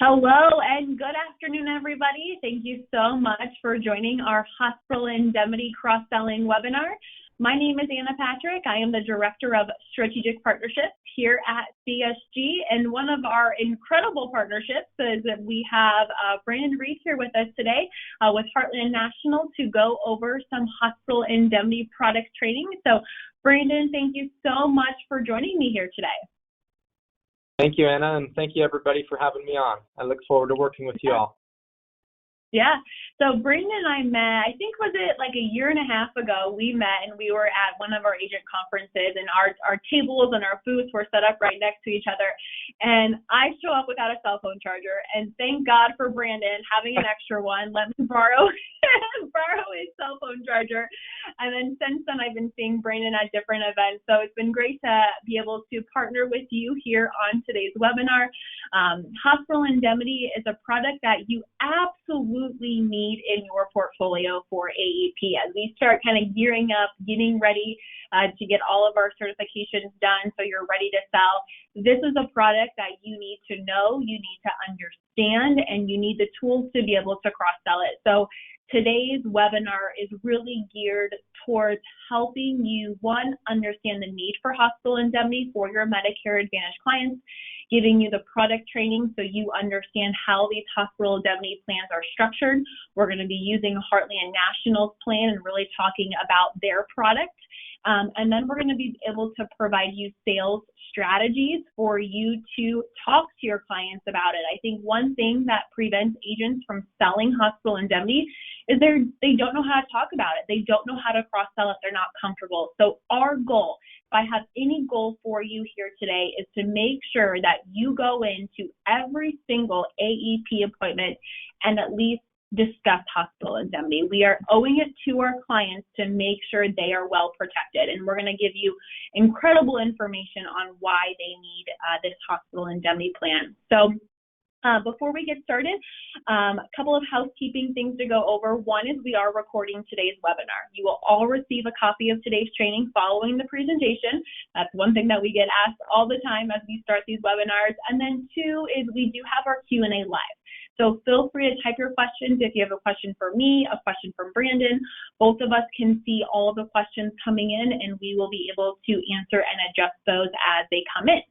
Hello and good afternoon, everybody. Thank you so much for joining our Hospital Indemnity cross-selling webinar. My name is Anna Patrick. I am the Director of Strategic Partnerships here at CSG, and one of our incredible partnerships is that we have Brandon Reid here with us today with Heartland National to go over some hospital indemnity product training. So, Brandon, thank you so much for joining me here today. Thank you, Anna, and thank you, everybody, for having me on. I look forward to working with you all. Yeah. So Brandon and I met, I think was it like a year and a half ago, we met and we were at one of our agent conferences, and our tables and our booths were set up right next to each other. And I show up without a cell phone charger, and thank God for Brandon having an extra one. Let me borrow his cell phone charger. And then since then, I've been seeing Brandon at different events. So it's been great to be able to partner with you here on today's webinar. Hospital Indemnity is a product that you absolutely need in your portfolio for AEP as we start kind of gearing up, getting ready to get all of our certifications done so you're ready to sell. This is a product that you need to know, you need to understand, and you need the tools to be able to cross-sell it. So today's webinar is really geared towards helping you, one, understand the need for hospital indemnity for your Medicare Advantage clients, giving you the product training so you understand how these hospital indemnity plans are structured. We're going to be using Heartland National's plan and really talking about their product. And then we're going to be able to provide you sales strategies for you to talk to your clients about it. I think one thing that prevents agents from selling hospital indemnity is they don't know how to talk about it. They don't know how to cross-sell it. They're not comfortable. So our goal, if I have any goal for you here today, is to make sure that you go into every single AEP appointment and at least discuss hospital indemnity. We are owing it to our clients to make sure they are well protected, and we're going to give you incredible information on why they need this hospital indemnity plan. So before we get started, a couple of housekeeping things to go over. One is we are recording today's webinar. You will all receive a copy of today's training following the presentation. That's one thing that we get asked all the time as we start these webinars. And then two is we do have our Q&A live. So feel free to type your questions. If you have a question for me, a question from Brandon, both of us can see all of the questions coming in, and we will be able to answer and adjust those as they come in.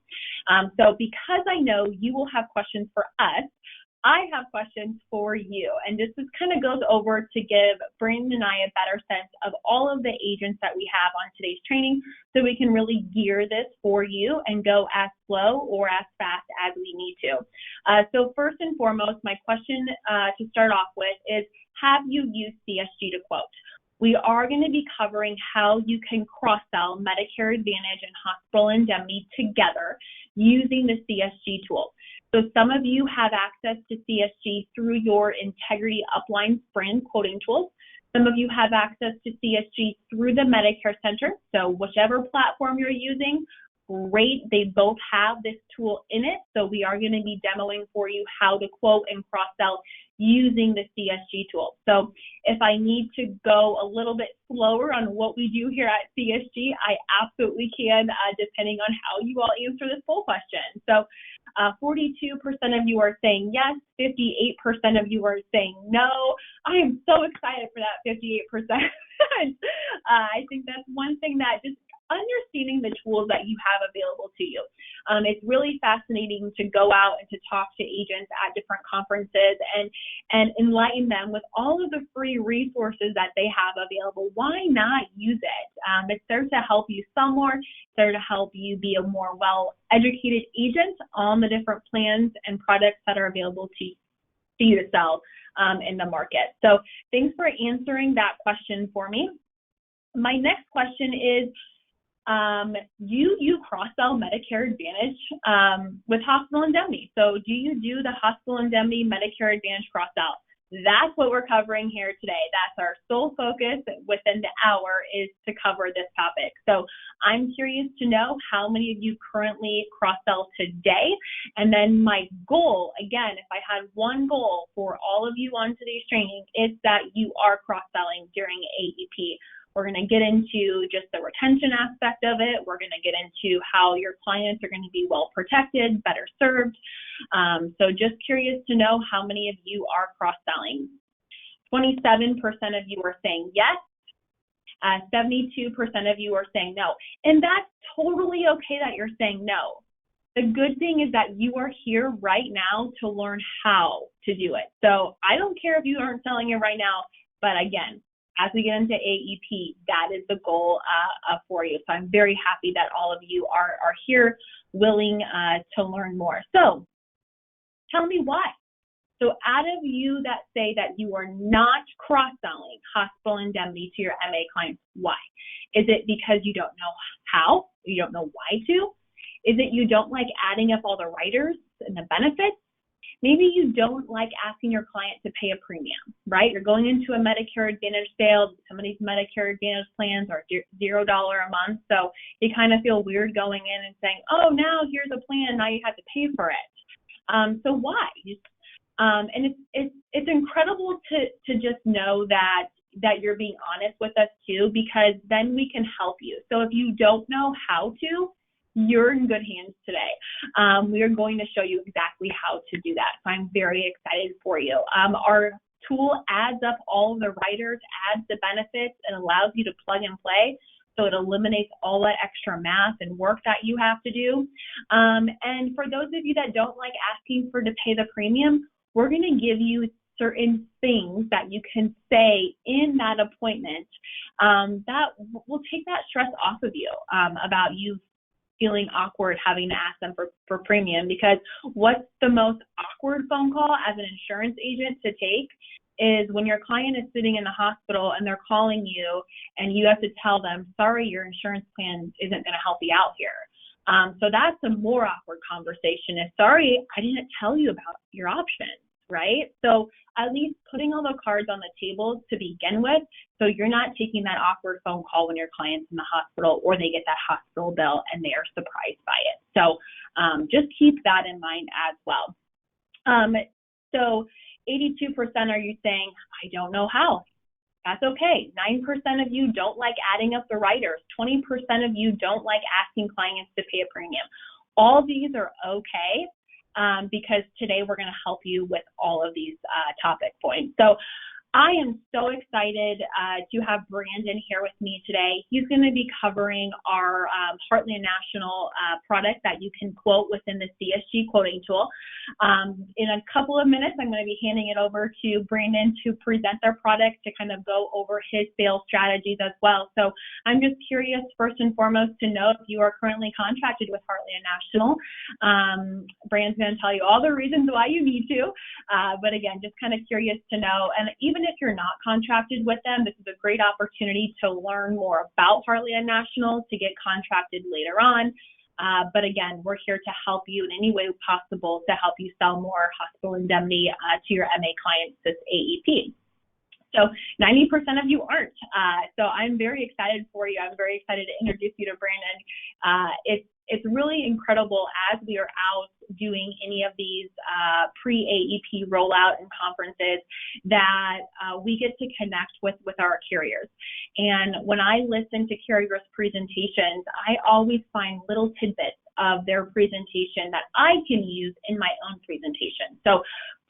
So because I know you will have questions for us, I have questions for you, and this just kind of goes over to give Brandon and I a better sense of all of the agents that we have on today's training so we can really gear this for you and go as slow or as fast as we need to. So first and foremost, my question to start off with is, have you used CSG to quote? We are going to be covering how you can cross-sell Medicare Advantage and hospital indemnity together using the CSG tool. So some of you have access to CSG through your Integrity Upline Sprint quoting tools. Some of you have access to CSG through the MedicareCENTER. So whichever platform you're using, great. They both have this tool in it. So we are going to be demoing for you how to quote and cross-sell using the CSG tool. So if I need to go a little bit slower on what we do here at CSG, I absolutely can, depending on how you all answer this poll question. So 42% of you are saying yes, 58% of you are saying no. I am so excited for that 58%. I think that's one thing that just understanding the tools that you have available to you. It's really fascinating to go out and to talk to agents at different conferences and enlighten them with all of the free resources that they have available. Why not use it? It's there to help you sell more. It's there to help you be a more well-educated agent on the different plans and products that are available to you to sell in the market. So thanks for answering that question for me. My next question is, do you cross-sell Medicare Advantage with hospital indemnity? So do you do the hospital indemnity Medicare Advantage cross-sell? That's what we're covering here today. That's our sole focus within the hour, is to cover this topic. So I'm curious to know how many of you currently cross-sell today. And then my goal, again, if I had one goal for all of you on today's training, is that you are cross-selling during AEP. We're going to get into just the retention aspect of it. We're going to get into how your clients are going to be well protected, better served. So just curious to know how many of you are cross-selling. 27% of you are saying yes. 72% of you are saying no. And that's totally okay that you're saying no. The good thing is that you are here right now to learn how to do it. So I don't care if you aren't selling it right now, but again, as we get into AEP, that is the goal for you. So I'm very happy that all of you are here willing to learn more. So tell me why. So out of you that say that you are not cross-selling hospital indemnity to your MA clients, why? Is it because you don't know how? You don't know why to? Is it you don't like adding up all the riders and the benefits? Maybe you don't like asking your client to pay a premium, right? You're going into a Medicare Advantage sale. Some of these Medicare Advantage plans are $0 a month. So you kind of feel weird going in and saying, oh, now here's a plan. Now you have to pay for it. So why? And it's incredible to just know that you're being honest with us too, because then we can help you. So if you don't know how to, you're in good hands today. We are going to show you exactly how to do that. So I'm very excited for you. Our tool adds up all of the riders, adds the benefits, and allows you to plug and play. So it eliminates all that extra math and work that you have to do. And for those of you that don't like asking to pay the premium, we're going to give you certain things that you can say in that appointment that will take that stress off of you about you feeling awkward having to ask them for premium. Because what's the most awkward phone call as an insurance agent to take is when your client is sitting in the hospital and they're calling you and you have to tell them, sorry, your insurance plan isn't going to help you out here. So that's a more awkward conversation. Is sorry, I didn't tell you about your options, right? So at least putting all the cards on the table to begin with, so you're not taking that awkward phone call when your client's in the hospital or they get that hospital bill and they are surprised by it. So just keep that in mind as well. So 82% are you saying, I don't know how. That's okay. 9% of you don't like adding up the riders. 20% of you don't like asking clients to pay a premium. All these are okay because today we're going to help you with all of these topic points. So I am so excited to have Brandon here with me today. He's going to be covering our Heartland National product that you can quote within the CSG quoting tool. In a couple of minutes, I'm going to be handing it over to Brandon to present their product, to kind of go over his sales strategies as well. So I'm just curious, first and foremost, to know if you are currently contracted with Heartland National. Brandon's going to tell you all the reasons why you need to, but again, just kind of curious to know. And even if you're not contracted with them, this is a great opportunity to learn more about Heartland National, to get contracted later on. But again, we're here to help you in any way possible to help you sell more hospital indemnity to your MA clients this AEP. So 90% of you aren't. So I'm very excited for you. I'm very excited to introduce you to Brandon. It's really incredible as we are out doing any of these pre-AEP rollout and conferences that we get to connect with our carriers. And when I listen to carriers' presentations, I always find little tidbits of their presentation that I can use in my own presentation. So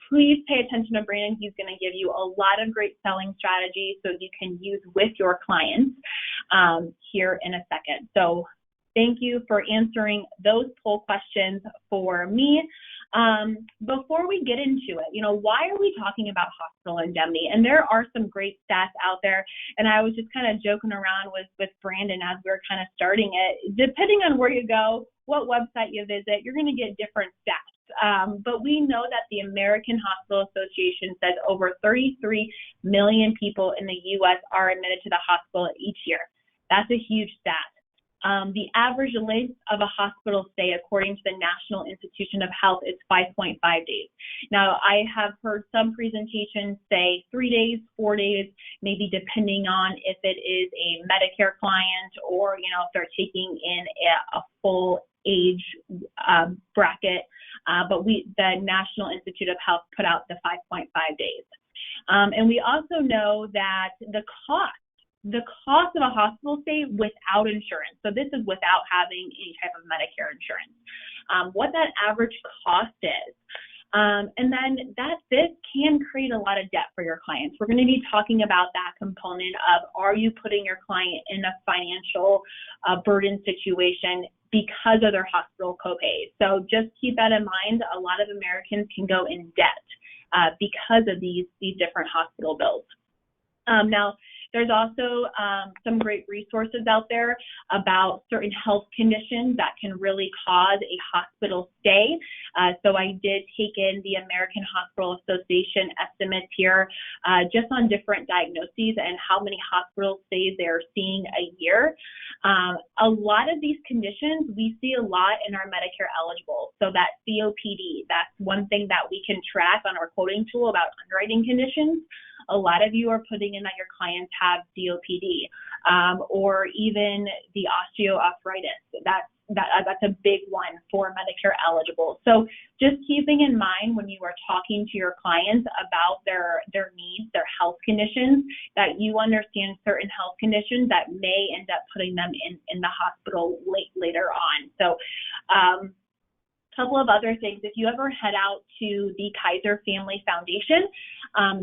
please pay attention to Brandon. He's going to give you a lot of great selling strategies so you can use with your clients here in a second. So thank you for answering those poll questions for me. Before we get into it, why are we talking about hospital indemnity? And there are some great stats out there. And I was just kind of joking around with Brandon as we were kind of starting it. Depending on where you go, what website you visit, you're going to get different stats. But we know that the American Hospital Association says over 33 million people in the U.S. are admitted to the hospital each year. That's a huge stat. The average length of a hospital stay, according to the National Institution of Health, is 5.5 days. Now, I have heard some presentations say 3 days, 4 days, maybe depending on if it is a Medicare client or, if they're taking in a full age bracket. But the National Institute of Health put out the 5.5 days. And we also know that the cost the cost of a hospital stay without insurance. So this is without having any type of Medicare insurance. What that average cost is. And then this can create a lot of debt for your clients. We're going to be talking about that component of, are you putting your client in a financial burden situation because of their hospital copays? So just keep that in mind. A lot of Americans can go in debt because of these different hospital bills. Now, there's also some great resources out there about certain health conditions that can really cause a hospital stay. So I did take in the American Hospital Association estimates here just on different diagnoses and how many hospital stays they're seeing a year. A lot of these conditions we see a lot in our Medicare eligible. So that COPD, that's one thing that we can track on our quoting tool about underwriting conditions. A lot of you are putting in that your clients have COPD, or even the osteoarthritis. That's a big one for Medicare eligible. So just keeping in mind when you are talking to your clients about their needs, their health conditions, that you understand certain health conditions that may end up putting them in the hospital later on. So couple of other things. If you ever head out to the Kaiser Family Foundation,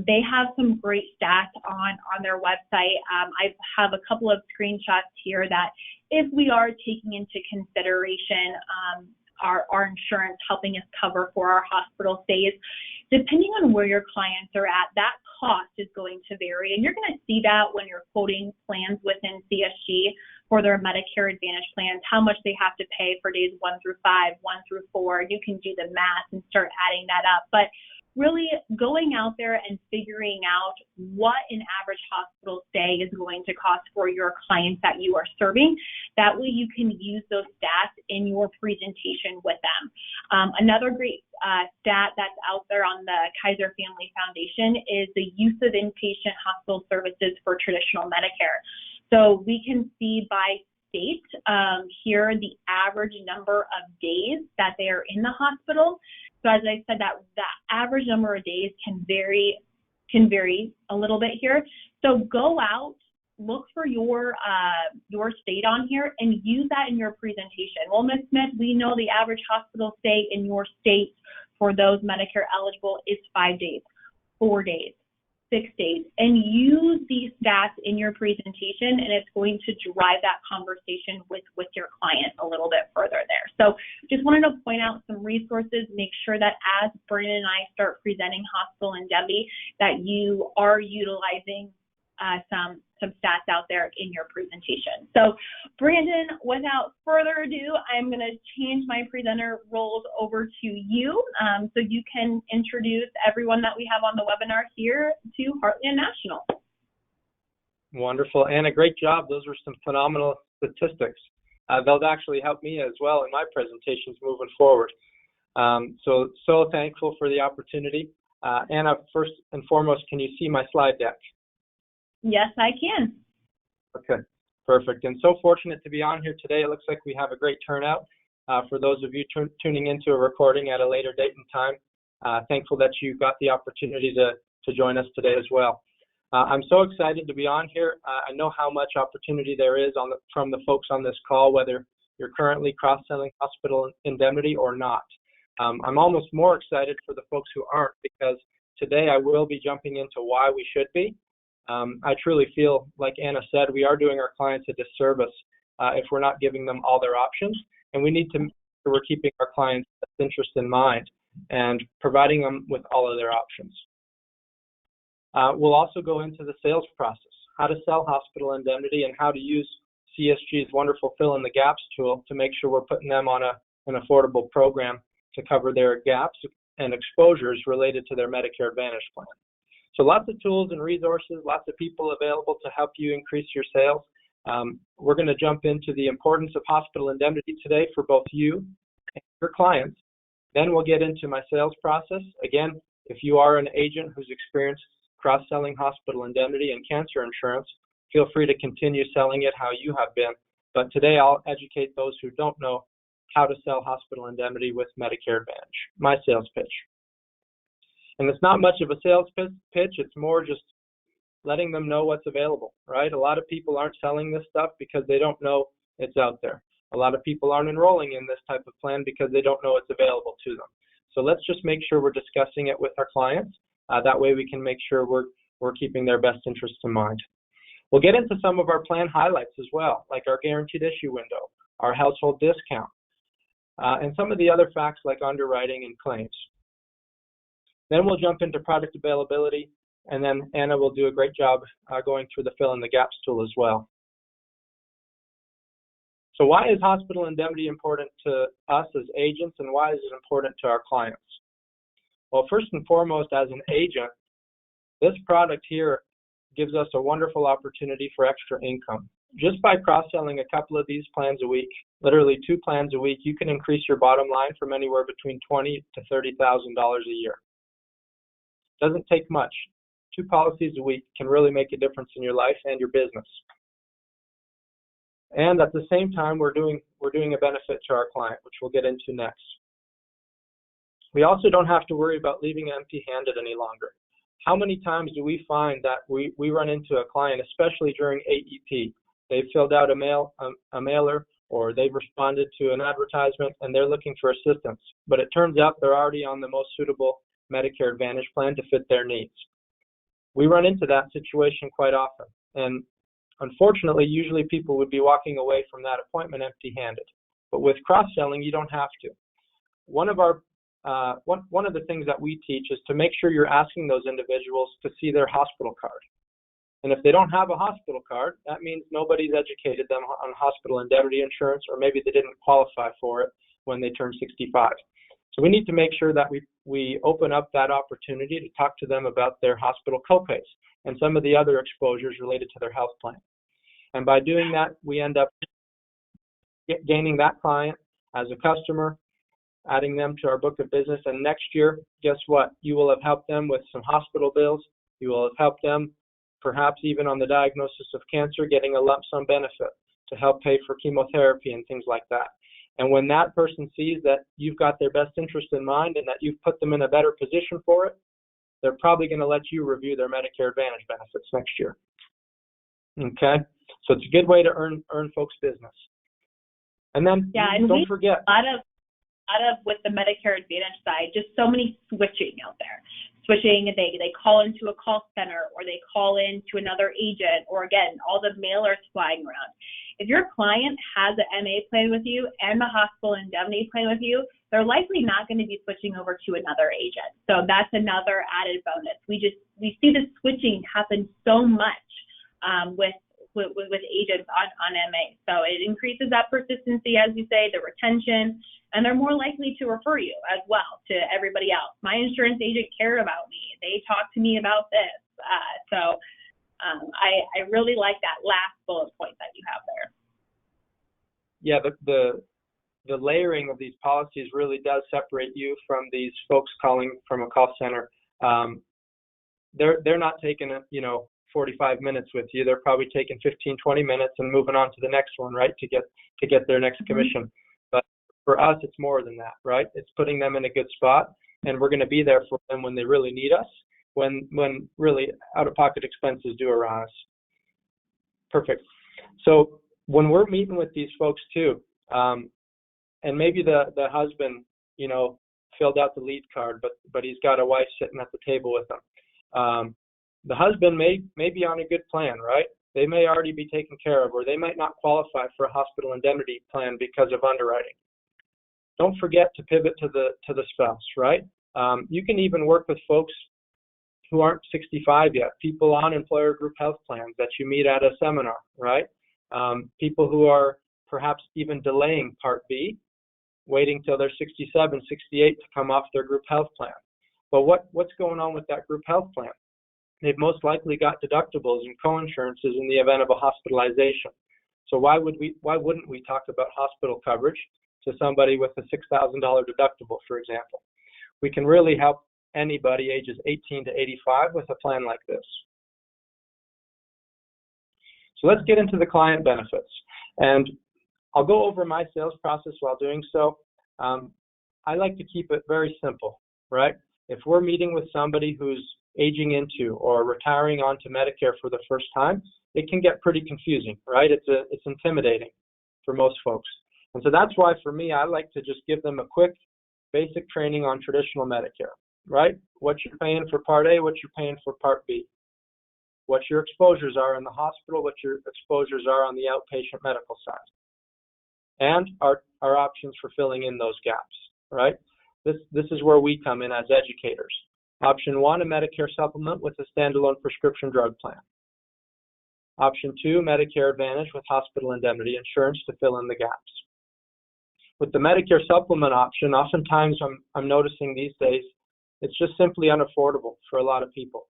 they have some great stats on their website. I have a couple of screenshots here that if we are taking into consideration our insurance helping us cover for our hospital stays, depending on where your clients are at, that cost is going to vary. And you're going to see that when you're quoting plans within CSG for their Medicare Advantage plans, how much they have to pay for days 1 through 5, 1 through 4. You can do the math and start adding that up. But really going out there and figuring out what an average hospital stay is going to cost for your clients that you are serving. That way you can use those stats in your presentation with them. Another great stat that's out there on the Kaiser Family Foundation is the use of inpatient hospital services for traditional Medicare. So we can see by state here the average number of days that they are in the hospital. So as I said, that average number of days can vary a little bit here. So go out, look for your state on here and use that in your presentation. Well, Ms. Smith, we know the average hospital stay in your state for those Medicare eligible is 5 days, 4 days, 6 days, and use these stats in your presentation, and it's going to drive that conversation with your client a little bit further there. So just wanted to point out some resources, make sure that as Brandon and I start presenting Hospital Indemnity, that you are utilizing some stats out there in your presentation. So Brandon, without further ado, I'm going to change my presenter roles over to you so you can introduce everyone that we have on the webinar here to Heartland National. Wonderful, Anna, great job. Those were some phenomenal statistics. They'll actually help me as well in my presentations moving forward. So thankful for the opportunity. Anna, first and foremost, can you see my slide deck? Yes, I can. Okay, perfect. And so fortunate to be on here today. It looks like we have a great turnout. For those of you tuning into a recording at a later date and time, thankful that you got the opportunity to join us today as well. I'm so excited to be on here. I know how much opportunity there is from the folks on this call, whether you're currently cross-selling Hospital Indemnity or not. I'm almost more excited for the folks who aren't, because today I will be jumping into why we should be. I truly feel, like Anna said, we are doing our clients a disservice if we're not giving them all their options, and we need to make sure we're keeping our clients' best interest in mind and providing them with all of their options. We'll also go into the sales process, how to sell Hospital Indemnity and how to use CSG's wonderful Fill in the Gaps tool to make sure we're putting them on an affordable program to cover their gaps and exposures related to their Medicare Advantage plan. So lots of tools and resources, lots of people available to help you increase your sales. We're going to jump into the importance of Hospital Indemnity today for both you and your clients. Then we'll get into my sales process. Again, if you are an agent who's experienced cross-selling Hospital Indemnity and cancer insurance, feel free to continue selling it how you have been. But today I'll educate those who don't know how to sell Hospital Indemnity with Medicare Advantage, my sales pitch. And it's not much of a sales pitch, it's more just letting them know what's available, right? A lot of people aren't selling this stuff because they don't know it's out there. A lot of people aren't enrolling in this type of plan because they don't know it's available to them. So let's just make sure we're discussing it with our clients. That way we can make sure we're keeping their best interests in mind. We'll get into some of our plan highlights as well, like our guaranteed issue window, our household discount, and some of the other facts like underwriting and claims. Then we'll jump into product availability, and then Anna will do a great job going through the fill in the gaps tool as well. So why is hospital indemnity important to us as agents, and why is it important to our clients? Well, first and foremost, as an agent, this product here gives us a wonderful opportunity for extra income. Just by cross-selling a couple of these plans a week, literally 2 plans a week, you can increase your bottom line from anywhere between $20,000 to $30,000 a year. Doesn't take much. 2 policies a week can really make a difference in your life and your business. And at the same time, we're doing a benefit to our client, which we'll get into next. We also don't have to worry about leaving empty-handed any longer. How many times do we find that we run into a client, especially during AEP? They've filled out a mailer, or they've responded to an advertisement, and they're looking for assistance. But it turns out they're already on the most suitable Medicare Advantage plan to fit their needs. We run into that situation quite often. And unfortunately, usually people would be walking away from that appointment empty-handed. But with cross-selling, you don't have to. One of the things that we teach is to make sure you're asking those individuals to see their hospital card. And if they don't have a hospital card, that means nobody's educated them on hospital indemnity insurance, or maybe they didn't qualify for it when they turned 65. So we need to make sure that we open up that opportunity to talk to them about their hospital copays and some of the other exposures related to their health plan. And by doing that, we end up gaining that client as a customer, adding them to our book of business. And next year, guess what? You will have helped them with some hospital bills. You will have helped them perhaps even on the diagnosis of cancer, getting a lump sum benefit to help pay for chemotherapy and things like that. And when that person sees that you've got their best interest in mind and that you've put them in a better position for it, they're probably going to let you review their Medicare Advantage benefits next year. Okay? So it's a good way to earn folks' business. And then don't forget. A lot of with the Medicare Advantage side, just so many switching out there. Switching, they call into a call center, or they call into another agent, or again, all the mailers flying around. If your client has an MA plan with you and a hospital indemnity plan with you, they're likely not going to be switching over to another agent. So that's another added bonus. We see the switching happen so much with agents on MA. So it increases that persistency, as you say, the retention, and they're more likely to refer you as well to everybody else. My insurance agent cared about me. They talked to me about this. I really like that last bullet point that you have there. Yeah, the layering of these policies really does separate you from these folks calling from a call center. They're not taking 45 minutes with you. They're probably taking 15, 20 minutes and moving on to the next one, right, to get their next commission. But for us, it's more than that, right? It's putting them in a good spot, and we're going to be there for them when they really need us, when really out-of-pocket expenses do arise. Perfect. So when we're meeting with these folks too, and maybe the husband, filled out the lead card, but he's got a wife sitting at the table with him. The husband may be on a good plan, right? They may already be taken care of, or they might not qualify for a hospital indemnity plan because of underwriting. Don't forget to pivot to the spouse, right? You can even work with folks who aren't 65 yet, people on employer group health plans that you meet at a seminar, right? People who are perhaps even delaying Part B, waiting till they're 67, 68 to come off their group health plan. But what's going on with that group health plan? They've most likely got deductibles and co-insurances in the event of a hospitalization. So why wouldn't we talk about hospital coverage to somebody with a $6,000 deductible, for example? We can really help anybody ages 18 to 85 with a plan like this. So let's get into the client benefits. And I'll go over my sales process while doing so. I like to keep it very simple, right? If we're meeting with somebody who's aging into or retiring onto Medicare for the first time, it can get pretty confusing, right? It's intimidating for most folks. And so that's why for me, I like to just give them a quick basic training on traditional Medicare, right? What you're paying for Part A, what you're paying for Part B, what your exposures are in the hospital, what your exposures are on the outpatient medical side, and our options for filling in those gaps, right? This is where we come in as educators. Option 1, a Medicare supplement with a standalone prescription drug plan. Option 2, Medicare Advantage with Hospital Indemnity insurance to fill in the gaps. With the Medicare supplement option, oftentimes I'm noticing these days, it's just simply unaffordable for a lot of people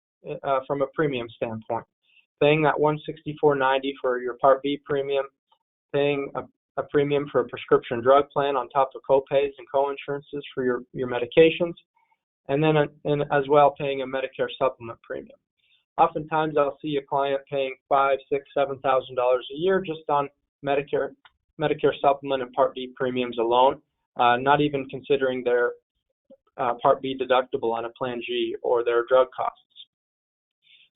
from a premium standpoint. Paying that $164.90 for your Part B premium, paying a premium for a prescription drug plan on top of copays and co-insurances for your medications, and then as well paying a Medicare supplement premium. Oftentimes I'll see a client paying $5,000, $6,000, $7,000 a year just on Medicare supplement and Part B premiums alone, not even considering their Part B deductible on a Plan G or their drug costs.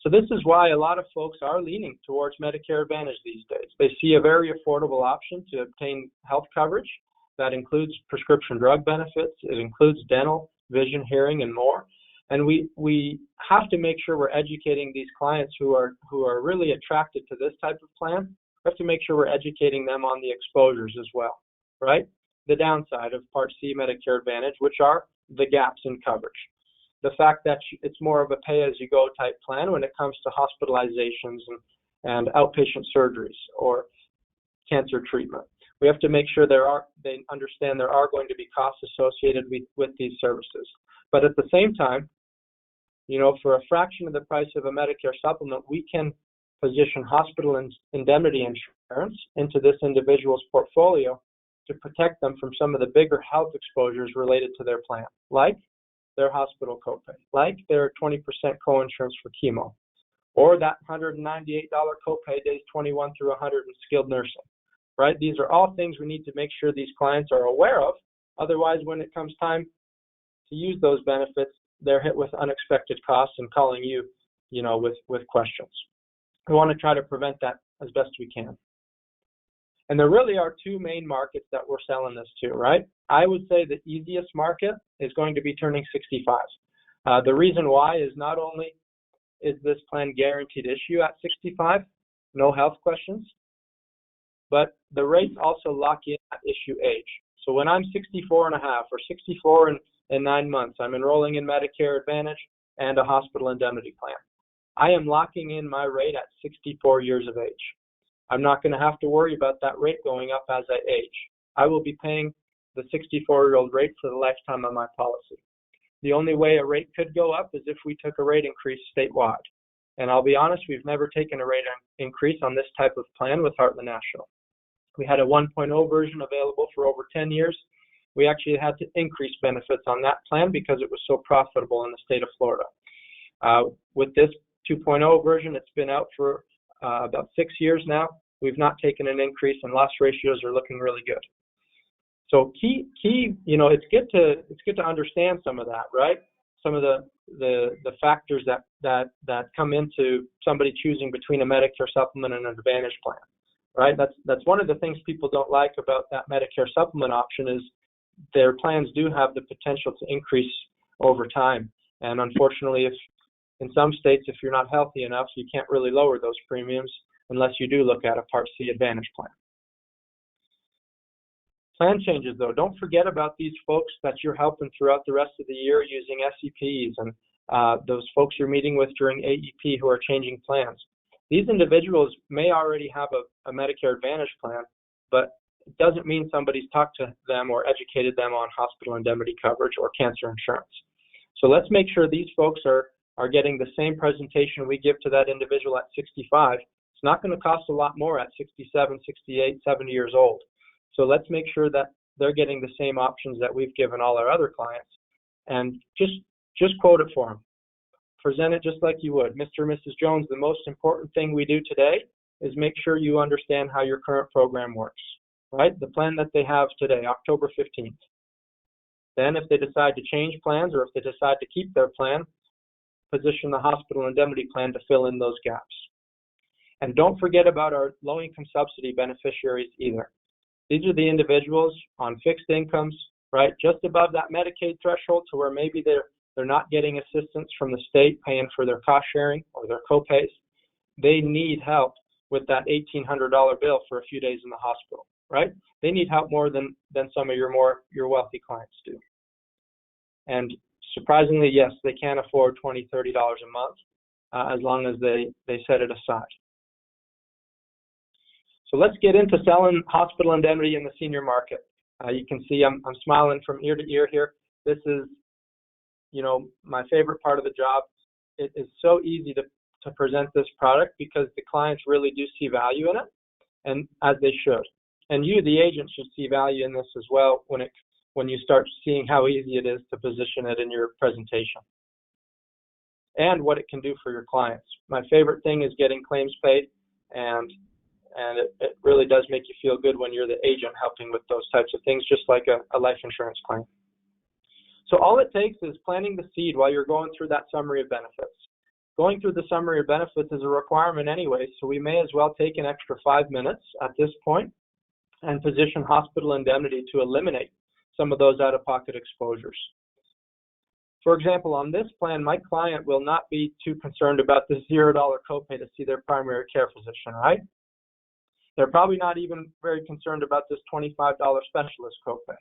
So this is why a lot of folks are leaning towards Medicare Advantage these days. They see a very affordable option to obtain health coverage that includes prescription drug benefits, it includes dental, vision, hearing, and more. And we have to make sure we're educating these clients who are really attracted to this type of plan. We have to make sure we're educating them on the exposures as well, right? The downside of Part C Medicare Advantage, which are the gaps in coverage. The fact that it's more of a pay-as-you-go type plan when it comes to hospitalizations and outpatient surgeries or cancer treatment. We have to make sure they understand there are going to be costs associated with these services. But at the same time, for a fraction of the price of a Medicare supplement, we can position hospital indemnity insurance into this individual's portfolio to protect them from some of the bigger health exposures related to their plan, like their hospital copay, like their 20% co-insurance for chemo, or that $198 copay days 21 through 100 in skilled nursing, right? These are all things we need to make sure these clients are aware of. Otherwise, when it comes time to use those benefits, they're hit with unexpected costs and calling you, with questions. We want to try to prevent that as best we can. And there really are two main markets that we're selling this to, right? I would say the easiest market is going to be turning 65. The reason why is not only is this plan guaranteed issue at 65, no health questions, but the rates also lock in at issue age. So when I'm 64 and a half or 64 and 9 months, I'm enrolling in Medicare Advantage and a hospital indemnity plan. I am locking in my rate at 64 years of age. I'm not going to have to worry about that rate going up as I age. I will be paying the 64-year-old rate for the lifetime of my policy. The only way a rate could go up is if we took a rate increase statewide. And I'll be honest, we've never taken a rate increase on this type of plan with Heartland National. We had a 1.0 version available for over 10 years. We actually had to increase benefits on that plan because it was so profitable in the state of Florida. With this 2.0 version, it's been out for about 6 years now. We've not taken an increase, and loss ratios are looking really good. So key, it's good to understand some of that, right? Some of the factors that come into somebody choosing between a Medicare supplement and an Advantage plan, right? That's one of the things people don't like about that Medicare supplement option is their plans do have the potential to increase over time. And unfortunately, in some states, if you're not healthy enough, you can't really lower those premiums unless you do look at a Part C Advantage plan. Plan changes, though. Don't forget about these folks that you're helping throughout the rest of the year using SEPs and those folks you're meeting with during AEP who are changing plans. These individuals may already have a Medicare Advantage plan, but it doesn't mean somebody's talked to them or educated them on hospital indemnity coverage or cancer insurance. So let's make sure these folks are getting the same presentation we give to that individual at 65. It's not going to cost a lot more at 67, 68, 70 years old. So let's make sure that they're getting the same options that we've given all our other clients, and just quote it for them. Present it just like you would. Mr. and Mrs. Jones, the most important thing we do today is make sure you understand how your current program works, right? The plan that they have today, October 15th. Then if they decide to change plans or if they decide to keep their plan, position the hospital indemnity plan to fill in those gaps. And don't forget about our low-income subsidy beneficiaries either. These are the individuals on fixed incomes, right, just above that Medicaid threshold to where maybe they're not getting assistance from the state paying for their cost sharing or their copays. They need help with that $1,800 bill for a few days in the hospital, right? They need help more than some of your wealthy clients do. And surprisingly, yes, they can afford $20, $30 a month as long as they set it aside. So let's get into selling hospital indemnity in the senior market. You can see I'm smiling from ear to ear here. This is, my favorite part of the job. It is so easy to present this product because the clients really do see value in it, and as they should. And you, the agent, should see value in this as well when you start seeing how easy it is to position it in your presentation and what it can do for your clients. My favorite thing is getting claims paid, and it really does make you feel good when you're the agent helping with those types of things, just like a life insurance claim. So all it takes is planting the seed while you're going through that summary of benefits. Going through the summary of benefits is a requirement anyway, so we may as well take an extra 5 minutes at this point and position hospital indemnity to eliminate some of those out-of-pocket exposures. For example, on this plan, my client will not be too concerned about this $0 copay to see their primary care physician, right? They're probably not even very concerned about this $25 specialist copay.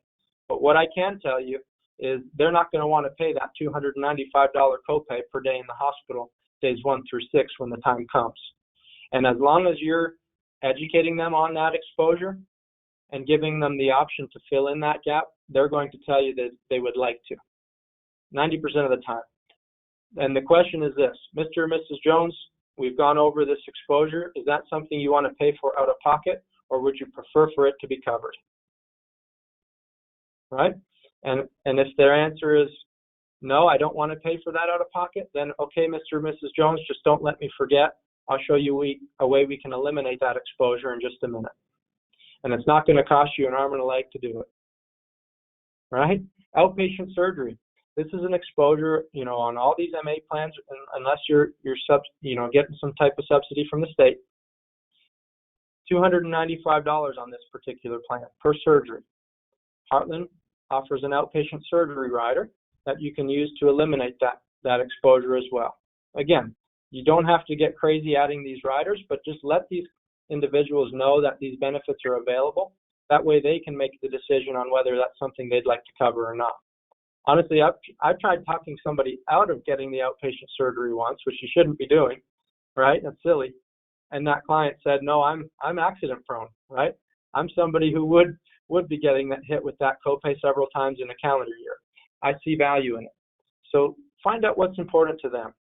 But what I can tell you is they're not going to want to pay that $295 copay per day in the hospital, days 1 through 6 when the time comes. And as long as you're educating them on that exposure and giving them the option to fill in that gap, they're going to tell you that they would like to, 90% of the time. And the question is this: Mr. or Mrs. Jones, we've gone over this exposure. Is that something you want to pay for out of pocket, or would you prefer for it to be covered? Right? And if their answer is no, I don't want to pay for that out of pocket, then okay, Mr. or Mrs. Jones, just don't let me forget. I'll show you a way we can eliminate that exposure in just a minute. And it's not going to cost you an arm and a leg to do it. Right? Outpatient surgery. This is an exposure, on all these MA plans, unless you're getting some type of subsidy from the state. $295 on this particular plan per surgery. Heartland offers an outpatient surgery rider that you can use to eliminate that exposure as well. Again, you don't have to get crazy adding these riders, but just let these individuals know that these benefits are available. That way they can make the decision on whether that's something they'd like to cover or not. Honestly, I've tried talking somebody out of getting the outpatient surgery once, which you shouldn't be doing, right? That's silly. And that client said, no, I'm accident prone, right? I'm somebody who would be getting that hit with that copay several times in a calendar year. I see value in it. So find out what's important to them.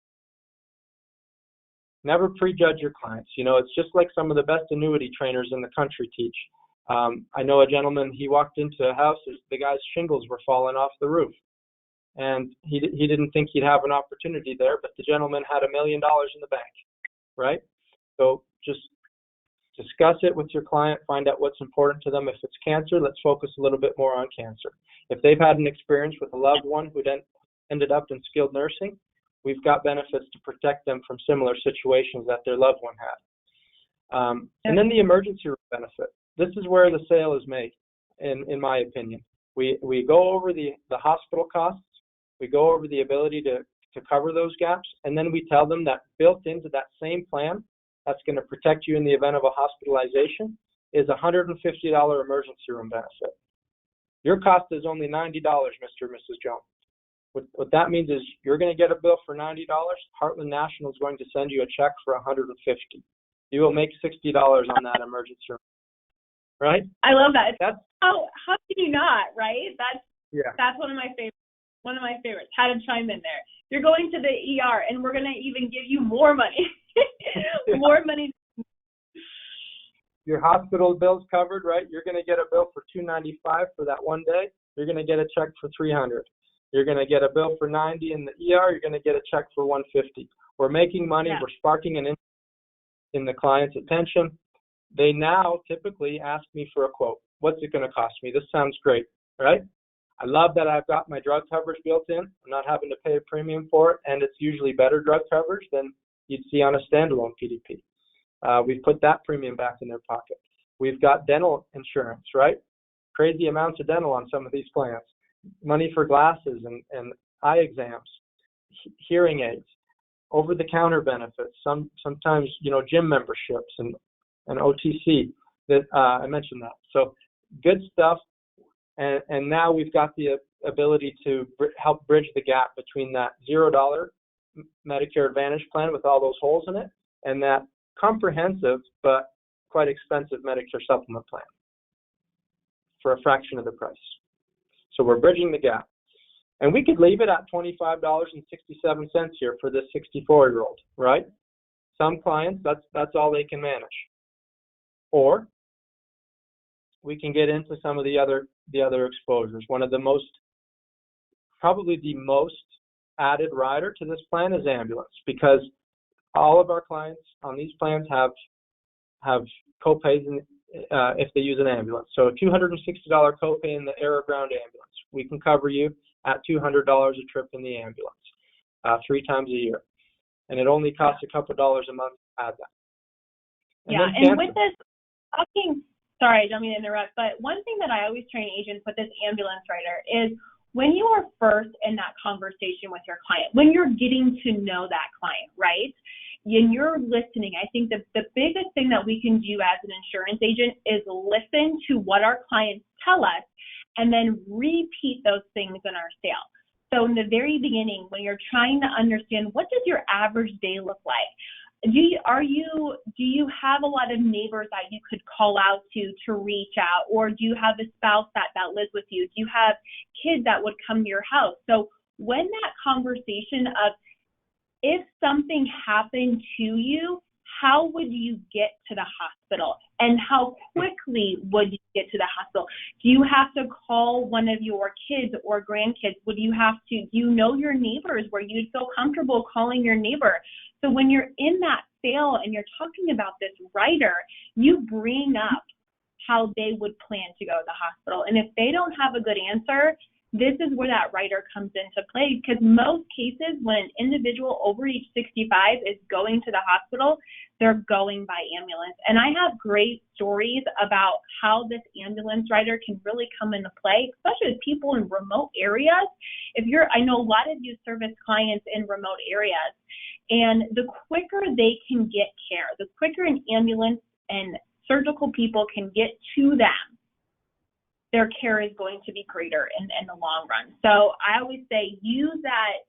Never prejudge your clients. It's just like some of the best annuity trainers in the country teach. I know a gentleman, he walked into a house, the guy's shingles were falling off the roof. And he didn't think he'd have an opportunity there, but the gentleman had $1 million in the bank, right? So just discuss it with your client, find out what's important to them. If it's cancer, let's focus a little bit more on cancer. If they've had an experience with a loved one who then ended up in skilled nursing, we've got benefits to protect them from similar situations that their loved one had. And then the emergency room benefit. This is where the sale is made, in my opinion. We go over the hospital costs. We go over the ability to cover those gaps, and then we tell them that built into that same plan that's going to protect you in the event of a hospitalization is a $150 emergency room benefit. Your cost is only $90, Mr. or Mrs. Jones. What that means is you're going to get a bill for $90. Heartland National is going to send you a check for $150. You will make $60 on that emergency room. Right? I love that. How can you not, right? That's one of my favorites. One of my favorites. How to chime in there. You're going to the ER, and we're going to even give you more money. More money. Your hospital bill's covered, right? You're going to get a bill for $295 for that one day. You're going to get a check for $300. You're going to get a bill for $90 in the ER. You're going to get a check for $150. We're making money. Yeah. We're sparking an interest in the client's attention. They now typically ask me for a quote. What's it going to cost me? This sounds great, right? I love that I've got my drug coverage built in. I'm not having to pay a premium for it, and it's usually better drug coverage than you'd see on a standalone PDP. We've put that premium back in their pocket. We've got dental insurance, right? Crazy amounts of dental on some of these plans. Money for glasses and eye exams, hearing aids, over-the-counter benefits, sometimes, gym memberships and OTC. That I mentioned that. So good stuff. And now we've got the ability to help bridge the gap between that $0 Medicare Advantage plan with all those holes in it and that comprehensive but quite expensive Medicare supplement plan for a fraction of the price. So we're bridging the gap. And we could leave it at $25.67 here for this 64-year-old, right? Some clients, that's all they can manage. Or we can get into some of the other exposures. One of the probably the most added rider to this plan is ambulance, because all of our clients on these plans have copays if they use an ambulance. So a $260 copay in the air or ground ambulance. We can cover you at $200 a trip in the ambulance 3 times a year. And it only costs a couple dollars a month to add that. And with this, sorry, I don't mean to interrupt, but one thing that I always train agents with this ambulance rider is when you are first in that conversation with your client, when you're getting to know that client, right? And you're listening, I think the biggest thing that we can do as an insurance agent is listen to what our clients tell us and then repeat those things in our sale. So in the very beginning, when you're trying to understand what does your average day look like, do you have a lot of neighbors that you could call out to reach out, or do you have a spouse that lives with you? Do you have kids that would come to your house? So when that conversation of if something happened to you, how would you get to the hospital? And how quickly would you get to the hospital? Do you have to call one of your kids or grandkids? Do you know your neighbors where you'd feel comfortable calling your neighbor? So when you're in that sale and you're talking about this rider, you bring up how they would plan to go to the hospital. And if they don't have a good answer, this is where that rider comes into play, because most cases when an individual over age 65 is going to the hospital, they're going by ambulance. And I have great stories about how this ambulance rider can really come into play, especially with people in remote areas. I know a lot of you service clients in remote areas, and the quicker they can get care, the quicker an ambulance and surgical people can get to them, their care is going to be greater in the long run. So I always say use that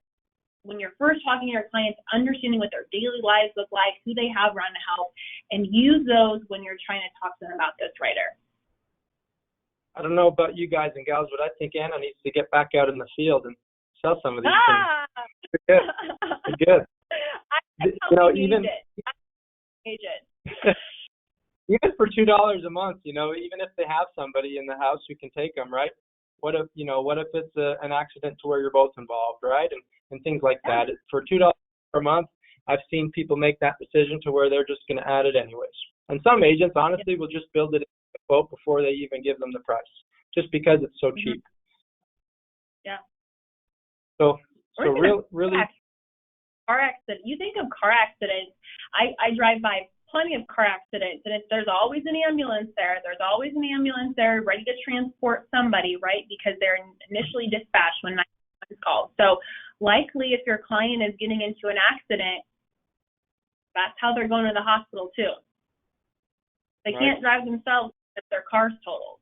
when you're first talking to your clients, understanding what their daily lives look like, who they have around the house, and use those when you're trying to talk to them about this rider. I don't know about you guys and gals, but I think Anna needs to get back out in the field and sell some of these things. They're good. They're good. Even for $2 a month, even if they have somebody in the house who can take them, right? What if it's an accident to where you're both involved, right? And things like that. For $2 per month, I've seen people make that decision to where they're just going to add it anyways. And some agents, honestly, will just build it in the quote before they even give them the price, just because it's so cheap. Yeah. So really. Car accident. You think of car accidents. I drive by plenty of car accidents, and there's always an ambulance there. There's always an ambulance there ready to transport somebody, right? Because they're initially dispatched when 911 is called. So likely if your client is getting into an accident, that's how they're going to the hospital too. They can't drive themselves if their car's totaled.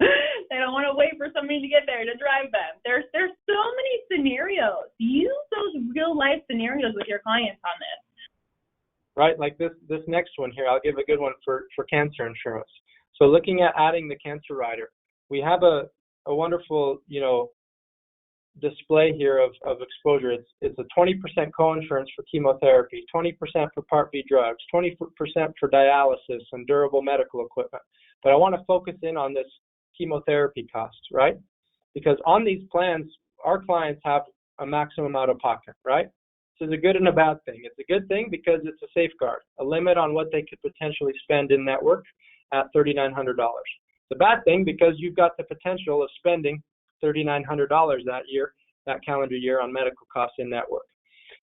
They don't want to wait for somebody to get there to drive them. There's so many scenarios. Use those real life scenarios with your clients on this. Right, like this next one here, I'll give a good one for cancer insurance. So looking at adding the cancer rider, we have a wonderful, display here of exposure. It's a 20% co-insurance for chemotherapy, 20% for Part B drugs, 20% for dialysis and durable medical equipment. But I want to focus in on this chemotherapy costs, right? Because on these plans, our clients have a maximum out of pocket, right? This is a good and a bad thing. It's a good thing because it's a safeguard, a limit on what they could potentially spend in network at $3,900. It's a bad thing because you've got the potential of spending $3,900 that calendar year on medical costs in network.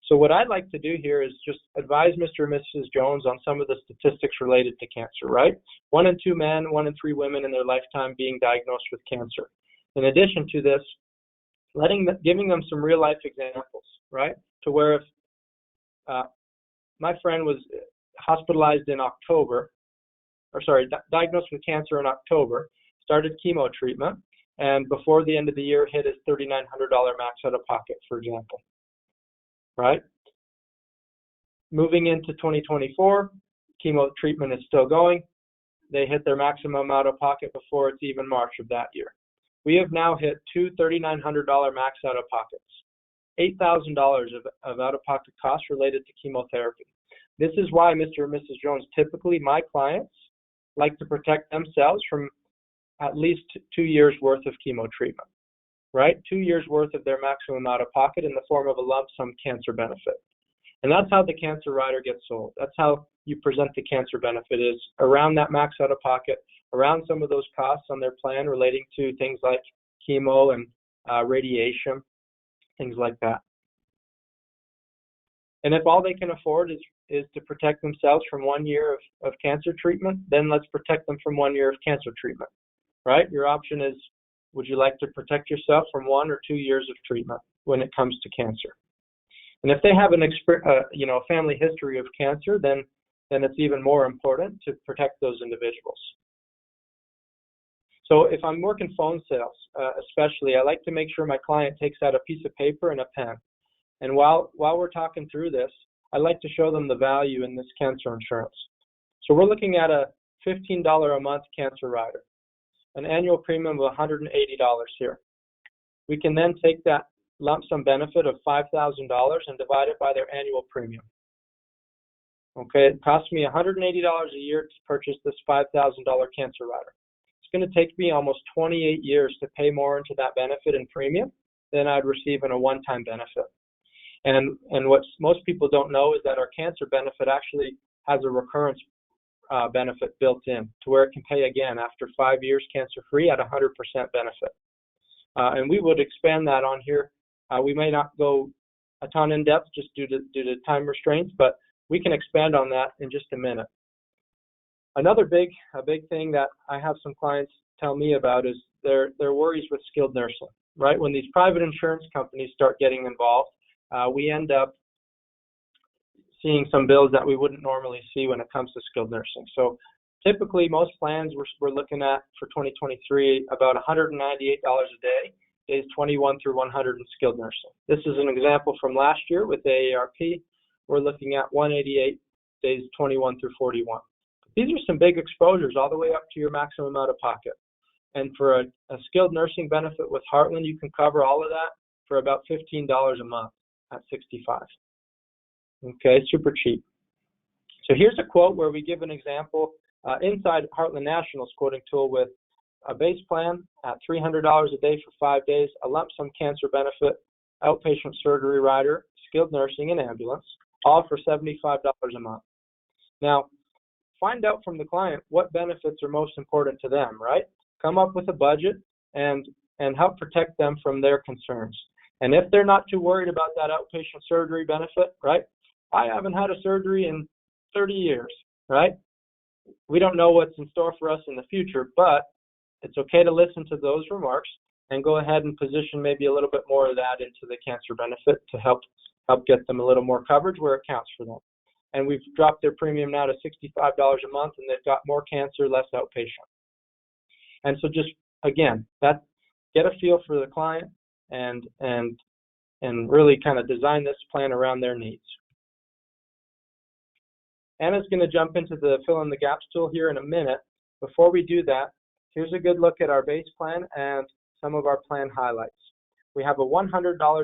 So what I'd like to do here is just advise Mr. and Mrs. Jones on some of the statistics related to cancer, right? 1 in 2 men, 1 in 3 women in their lifetime being diagnosed with cancer. In addition to this, giving them some real life examples, right? To where if my friend was hospitalized in October, diagnosed with cancer in October, started chemo treatment, and before the end of the year hit his $3,900 max out of pocket, for example, right? Moving into 2024, chemo treatment is still going. They hit their maximum out of pocket before it's even March of that year. We have now hit 2 $3,900 max out of pockets, $8,000 of out-of-pocket costs related to chemotherapy. This is why Mr. and Mrs. Jones, typically my clients, like to protect themselves from at least 2 years worth of chemo treatment, right? 2 years worth of their maximum out-of-pocket in the form of a lump sum cancer benefit. And that's how the cancer rider gets sold. That's how you present the cancer benefit, is around that max out-of-pocket, around some of those costs on their plan relating to things like chemo and radiation, things like that. And if all they can afford is to protect themselves from 1 year of cancer treatment, then let's protect them from 1 year of cancer treatment, right? Your option is, would you like to protect yourself from 1 or 2 years of treatment when it comes to cancer? And if they have a family history of cancer, then it's even more important to protect those individuals. So if I'm working phone sales, especially, I like to make sure my client takes out a piece of paper and a pen. And while we're talking through this, I like to show them the value in this cancer insurance. So we're looking at a $15 a month cancer rider, an annual premium of $180 here. We can then take that lump sum benefit of $5,000 and divide it by their annual premium. Okay, it costs me $180 a year to purchase this $5,000 cancer rider. It's going to take me almost 28 years to pay more into that benefit in premium than I'd receive in a one-time benefit. And what most people don't know is that our cancer benefit actually has a recurrence benefit built in to where it can pay again after 5 years cancer-free at 100% benefit. And we would expand that on here. We may not go a ton in depth just due to time restraints, but we can expand on that in just a minute. Another big thing that I have some clients tell me about is their worries with skilled nursing, right? When these private insurance companies start getting involved, we end up seeing some bills that we wouldn't normally see when it comes to skilled nursing. So typically most plans we're looking at for 2023 about $198 a day, days 21 through 100 in skilled nursing. This is an example from last year with the AARP. We're looking at 188 days 21 through 41. These are some big exposures all the way up to your maximum out of pocket. And for a skilled nursing benefit with Heartland, you can cover all of that for about $15 a month at 65. Okay, super cheap. So here's a quote where we give an example inside Heartland National's quoting tool with a base plan at $300 a day for 5 days, a lump sum cancer benefit, outpatient surgery rider, skilled nursing, and ambulance, all for $75 a month. Now, find out from the client what benefits are most important to them, right? Come up with a budget and help protect them from their concerns. And if they're not too worried about that outpatient surgery benefit, right? I haven't had a surgery in 30 years, right? We don't know what's in store for us in the future, but it's okay to listen to those remarks and go ahead and position maybe a little bit more of that into the cancer benefit to help get them a little more coverage where it counts for them. And we've dropped their premium now to $65 a month, and they've got more cancer, less outpatient. And so just, again, that get a feel for the client and really kind of design this plan around their needs. Anna's going to jump into the fill in the gaps tool here in a minute. Before we do that, here's a good look at our base plan and some of our plan highlights. We have a $100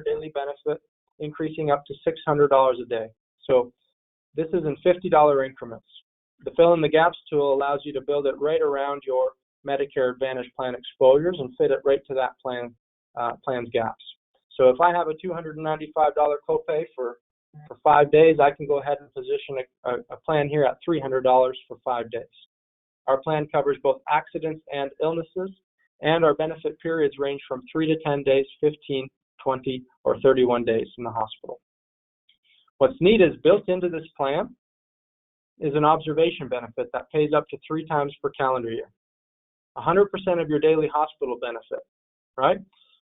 daily benefit increasing up to $600 a day. So this is in $50 increments. The fill in the gaps tool allows you to build it right around your Medicare Advantage plan exposures and fit it right to that plan's gaps. So if I have a $295 copay for 5 days, I can go ahead and position a plan here at $300 for 5 days. Our plan covers both accidents and illnesses, And our benefit periods range from 3 to 10 days, 15, 20, or 31 days in the hospital. What's neat is built into this plan is an observation benefit that pays up to 3 times per calendar year. 100% of your daily hospital benefit, right?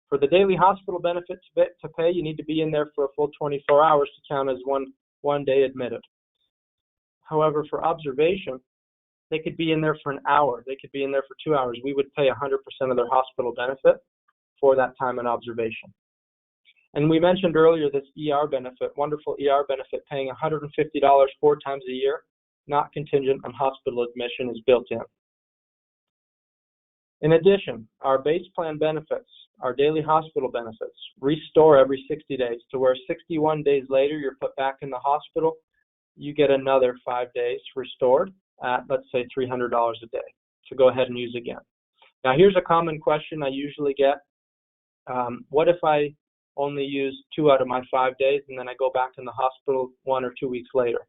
For the daily hospital benefit to pay, you need to be in there for a full 24 hours to count as one day admitted. However, for observation, they could be in there for an hour. They could be in there for 2 hours. We would pay 100% of their hospital benefit for that time in observation. And we mentioned earlier this ER benefit, wonderful ER benefit, paying $150 4 times a year, not contingent on hospital admission, is built in. In addition, our base plan benefits, our daily hospital benefits, restore every 60 days to where 61 days later you're put back in the hospital, you get another 5 days restored at, let's say, $300 a day to go ahead and use again. Now, here's a common question I usually get. What if I only use 2 out of my 5 days and then I go back in the hospital 1 or 2 weeks later?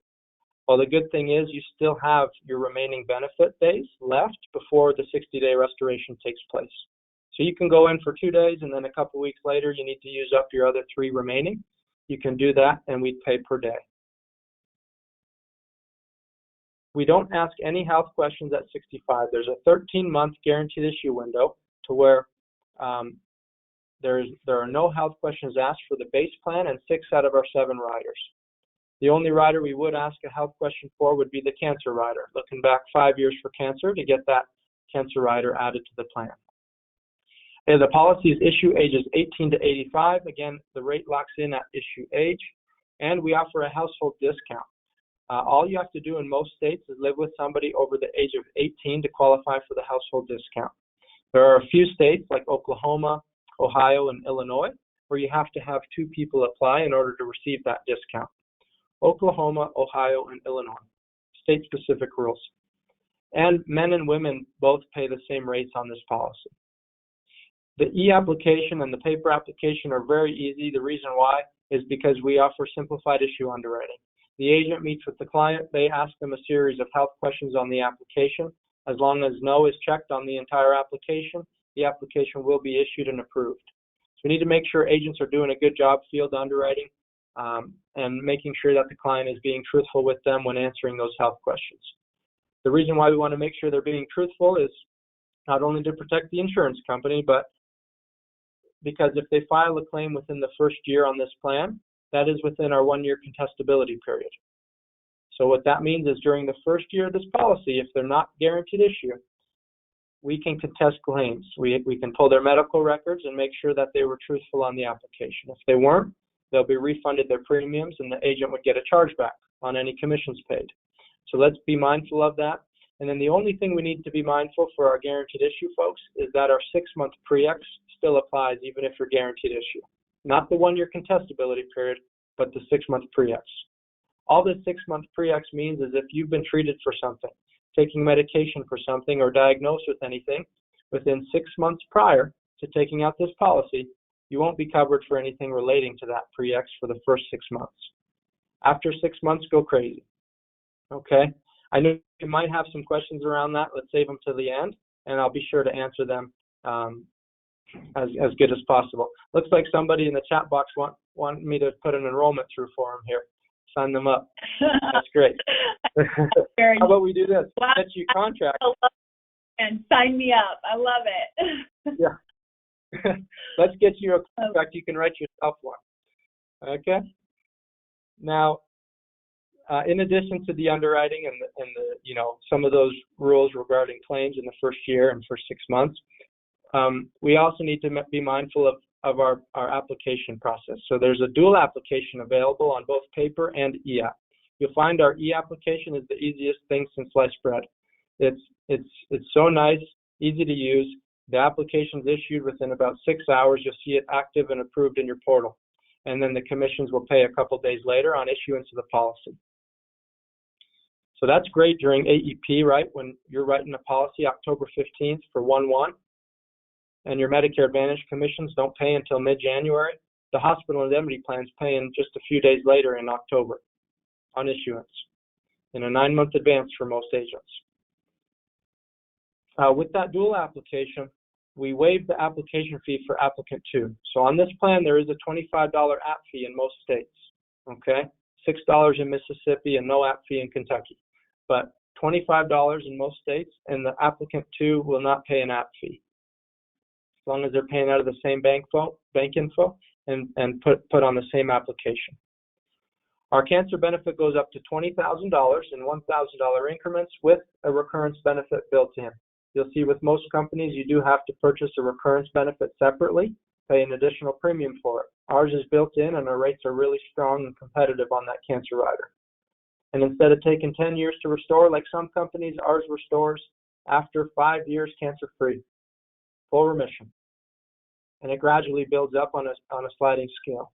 Well, the good thing is you still have your remaining benefit days left before the 60-day restoration takes place. So you can go in for 2 days and then a couple weeks later you need to use up your other 3 remaining. You can do that and we'd pay per day. We don't ask any health questions at 65. There's a 13-month guaranteed issue window to where there are no health questions asked for the base plan and 6 out of our 7 riders. The only rider we would ask a health question for would be the cancer rider, looking back 5 years for cancer to get that cancer rider added to the plan. And the policy is issue ages 18 to 85. Again, the rate locks in at issue age, and we offer a household discount. All you have to do in most states is live with somebody over the age of 18 to qualify for the household discount. There are a few states like Oklahoma, Ohio, and Illinois where you have to have 2 people apply in order to receive that discount. Oklahoma, Ohio, and Illinois, state-specific rules. And men and women both pay the same rates on this policy. The e-application and the paper application are very easy. The reason why is because we offer simplified issue underwriting. The agent meets with the client. They ask them a series of health questions on the application. As long as no is checked on the entire application, the application will be issued and approved. So we need to make sure agents are doing a good job field underwriting and making sure that the client is being truthful with them when answering those health questions. The reason why we want to make sure they're being truthful is not only to protect the insurance company, but because if they file a claim within the first year on this plan, that is within our 1-year contestability period. So what that means is during the first year of this policy, if they're not guaranteed issue, we can contest claims. We can pull their medical records and make sure that they were truthful on the application. If they weren't, they'll be refunded their premiums and the agent would get a chargeback on any commissions paid. So let's be mindful of that. And then the only thing we need to be mindful for our guaranteed issue folks is that our 6-month pre-ex still applies even if you're guaranteed issue. Not the 1-year contestability period, but the 6-month pre-ex. All the 6-month pre-ex means is if you've been treated for something, taking medication for something, or diagnosed with anything within 6 months prior to taking out this policy, you won't be covered for anything relating to that pre-ex for the first 6 months. After 6 months, go crazy. Okay? I know you might have some questions around that. Let's save them to the end, and I'll be sure to answer them as good as possible. Looks like somebody in the chat box want me to put an enrollment through for them here. Sign them up. That's great. How about we do this? Wow. Get you contract. And sign me up. I love it. Yeah. Let's get you a contract. You can write yourself one. Okay. Now, in addition to the underwriting and the some of those rules regarding claims in the first year and first 6 months, we also need to be mindful of our application process. So there's a dual application available on both paper and e-app. You'll find our e-application is the easiest thing since sliced bread. It's so nice, easy to use. The application is issued within about 6 hours. You'll see it active and approved in your portal. And then the commissions will pay a couple days later on issuance of the policy. So that's great during AEP, right? When you're writing a policy October 15th for 1/1, and your Medicare Advantage commissions don't pay until mid-January, the Hospital Indemnity plans pay in just a few days later in October on issuance, in a 9-month advance for most agents. With that dual application, we waive the application fee for applicant 2. So on this plan, there is a $25 app fee in most states, okay? $6 in Mississippi and no app fee in Kentucky. But $25 in most states, and the applicant 2 will not pay an app fee, as long as they're paying out of the same bank info and put on the same application. Our cancer benefit goes up to $20,000 in $1,000 increments with a recurrence benefit built in. You'll see with most companies, you do have to purchase a recurrence benefit separately, pay an additional premium for it. Ours is built in, and our rates are really strong and competitive on that cancer rider. And instead of taking 10 years to restore, like some companies, ours restores after 5 years cancer-free, full remission. And it gradually builds up on a sliding scale.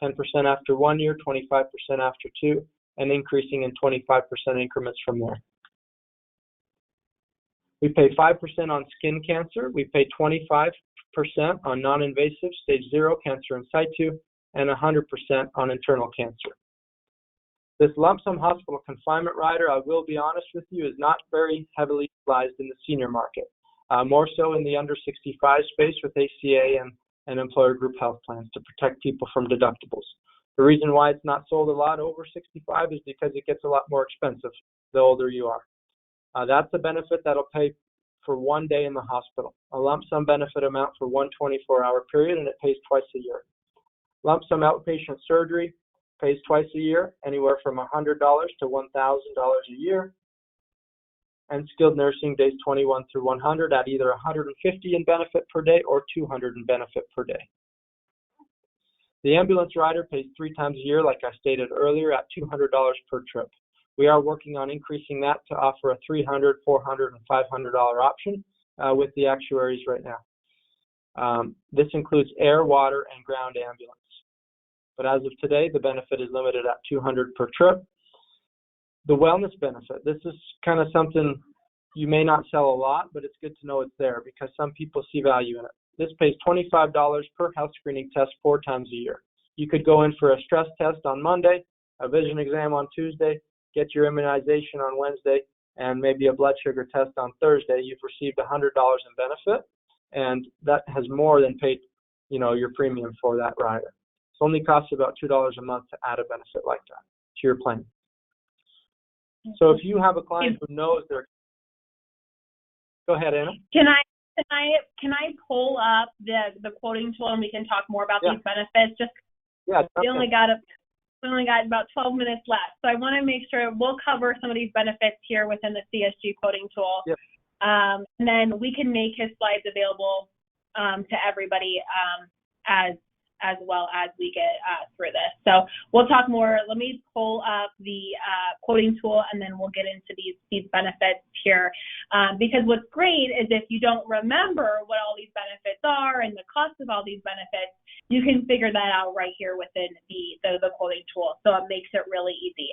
10% after 1 year, 25% after 2, and increasing in 25% increments from there. We pay 5% on skin cancer. We pay 25% on non-invasive stage 0 cancer in situ, and 100% on internal cancer. This lump sum hospital confinement rider, I will be honest with you, is not very heavily utilized in the senior market, more so in the under 65 space with ACA and employer group health plans to protect people from deductibles. The reason why it's not sold a lot over 65 is because it gets a lot more expensive the older you are. That's a benefit that'll pay for 1 day in the hospital. A lump sum benefit amount for one 24-hour period, and it pays twice a year. Lump sum outpatient surgery pays twice a year, anywhere from $100 to $1,000 a year. And skilled nursing days 21 through 100 at either 150 in benefit per day or 200 in benefit per day. The ambulance rider pays 3 times a year, like I stated earlier, at $200 per trip. We are working on increasing that to offer a $300, $400, and $500 option with the actuaries right now. This includes air, water, and ground ambulance. But as of today, the benefit is limited at $200 per trip. The wellness benefit, this is kind of something you may not sell a lot, but it's good to know it's there because some people see value in it. This pays $25 per health screening test 4 times a year. You could go in for a stress test on Monday, a vision exam on Tuesday, get your immunization on Wednesday, and maybe a blood sugar test on Thursday. You've received $100 in benefit, and that has more than paid, your premium for that rider. It only costs about $2 a month to add a benefit like that to your plan. So if you have a client who knows they're, go ahead, Anna. Can I pull up the quoting tool and we can talk more about these benefits? We only got about 12 minutes left, so I want to make sure we'll cover some of these benefits here within the CSG quoting tool, and then we can make his slides available to everybody as well as we get through this. So we'll talk more. Let me pull up the quoting tool, and then we'll get into these benefits here. Because what's great is if you don't remember what all these benefits are and the cost of all these benefits, you can figure that out right here within the quoting tool. So it makes it really easy.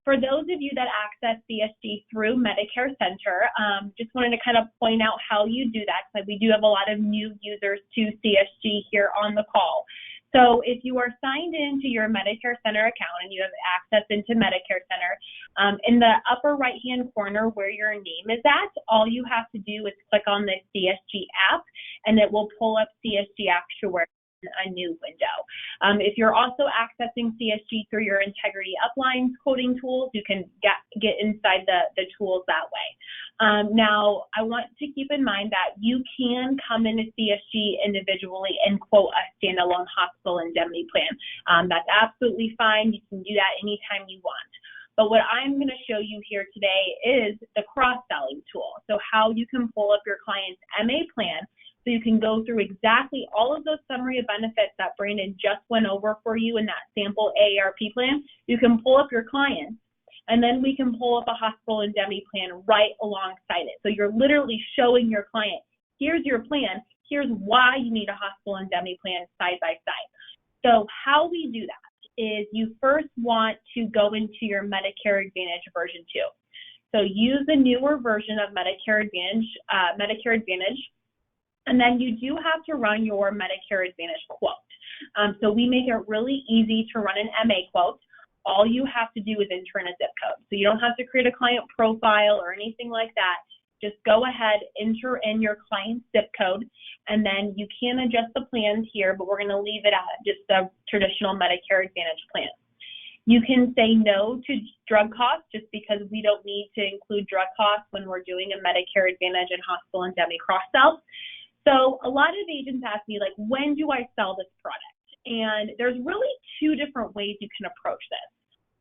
For those of you that access CSG through MedicareCENTER, just wanted to kind of point out how you do that, because we do have a lot of new users to CSG here on the call. So if you are signed into your MedicareCENTER account and you have access into MedicareCENTER, in the upper right-hand corner where your name is at, all you have to do is click on the CSG app, and it will pull up CSG Actuary in a new window. If you're also accessing CSG through your Integrity Upline's quoting tools, you can get inside the tools that way. Now, I want to keep in mind that you can come into CSG individually and quote a standalone hospital indemnity plan. That's absolutely fine. You can do that anytime you want. But what I'm going to show you here today is the cross-selling tool. So how you can pull up your client's MA plan, so you can go through exactly all of those summary of benefits that Brandon just went over for you in that sample AARP plan. You can pull up your clients, and then we can pull up a hospital indemnity plan right alongside it. So you're literally showing your client, here's your plan, here's why you need a hospital indemnity plan side by side. So how we do that is you first want to go into your Medicare Advantage version 2. So use the newer version of Medicare Advantage, and then you do have to run your Medicare Advantage quote. So we make it really easy to run an MA quote. All you have to do is enter in a zip code. So you don't have to create a client profile or anything like that. Just go ahead, enter in your client's zip code, and then you can adjust the plans here, but we're going to leave it at just a traditional Medicare Advantage plan. You can say no to drug costs just because we don't need to include drug costs when we're doing a Medicare Advantage and Hospital Indemnity cross-sell. So a lot of agents ask me, like, when do I sell this product? And there's really two different ways you can approach this.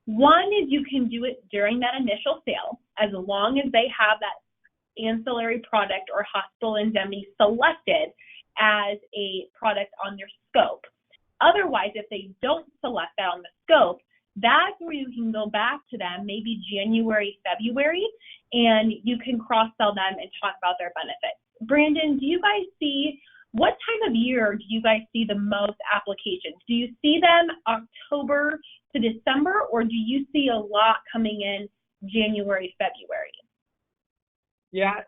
One is you can do it during that initial sale, as long as they have that ancillary product or hospital indemnity selected as a product on their scope. Otherwise, if they don't select that on the scope, that's where you can go back to them, maybe January, February, and you can cross-sell them and talk about their benefits. Brandon, do you guys see, what time of year do you guys see the most applications? Do you see them October to December, or do you see a lot coming in January, February? Yeah,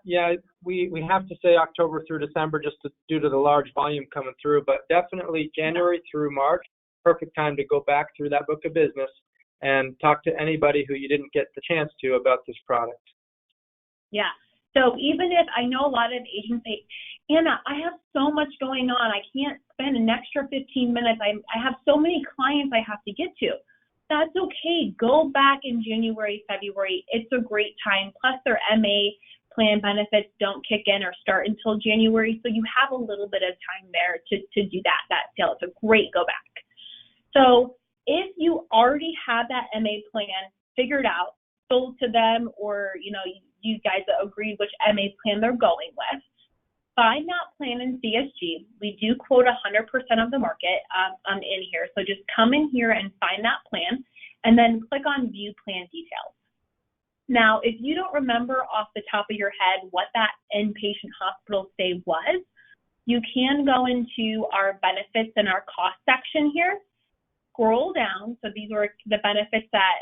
we have to say October through December just due to the large volume coming through, but definitely January through March, perfect time to go back through that book of business and talk to anybody who you didn't get the chance to about this product. Yeah. So even if I know a lot of agents say, Anna, I have so much going on, I can't spend an extra 15 minutes. I have so many clients I have to get to. That's okay. Go back in January, February. It's a great time. Plus their MA plan benefits don't kick in or start until January. So you have a little bit of time there to do that sale. It's a great go back. So if you already have that MA plan figured out, sold to them, or you guys agreed which MA plan they're going with, find that plan in CSG. We do quote 100% of the market in here. So just come in here and find that plan, and then click on View Plan Details. Now, if you don't remember off the top of your head what that inpatient hospital stay was, you can go into our benefits and our cost section here. Scroll down. So these were the benefits that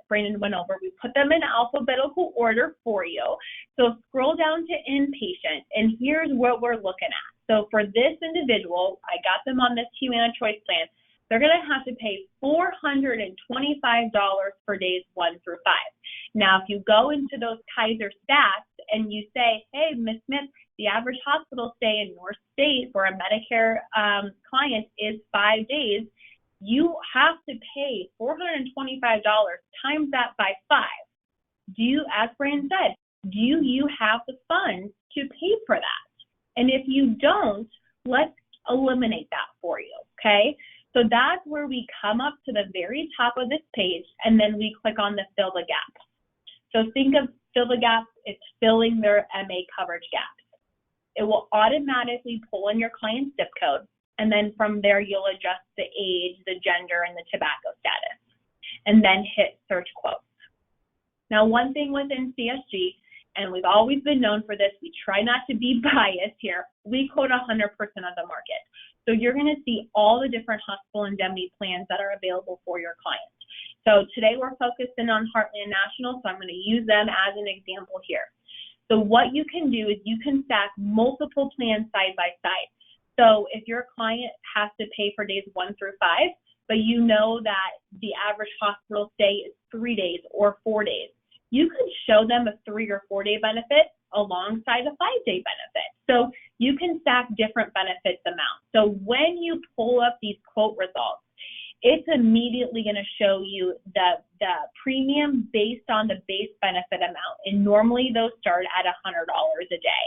Brandon went over. We put them in alphabetical order for you. So scroll down to inpatient, and here's what we're looking at. So for this individual, I got them on this Humana Choice plan. They're going to have to pay $425 for days 1 through 5. Now, if you go into those Kaiser stats and you say, hey, Ms. Smith, the average hospital stay in your state for a Medicare client is 5 days, you have to pay $425 times that by 5. Do you, as Brandon said, do you have the funds to pay for that? And if you don't, let's eliminate that for you, okay? So that's where we come up to the very top of this page, and then we click on the Fill the Gap. So think of Fill the Gap, it's filling their MA coverage gaps. It will automatically pull in your client's zip code, and then from there you'll adjust the age, the gender, and the tobacco status, and then hit Search Quotes. Now, one thing within CSG, and we've always been known for this, we try not to be biased here, we quote 100% of the market. So you're going to see all the different hospital indemnity plans that are available for your client. So today we're focused in on Heartland National, so I'm going to use them as an example here. So what you can do is you can stack multiple plans side by side. So if your client has to pay for days 1 through 5, but you know that the average hospital stay is 3 days or 4 days, you could show them a 3 or 4 day benefit alongside a 5 day benefit. So you can stack different benefits amounts. So when you pull up these quote results, it's immediately going to show you the premium based on the base benefit amount. And normally those start at $100 a day.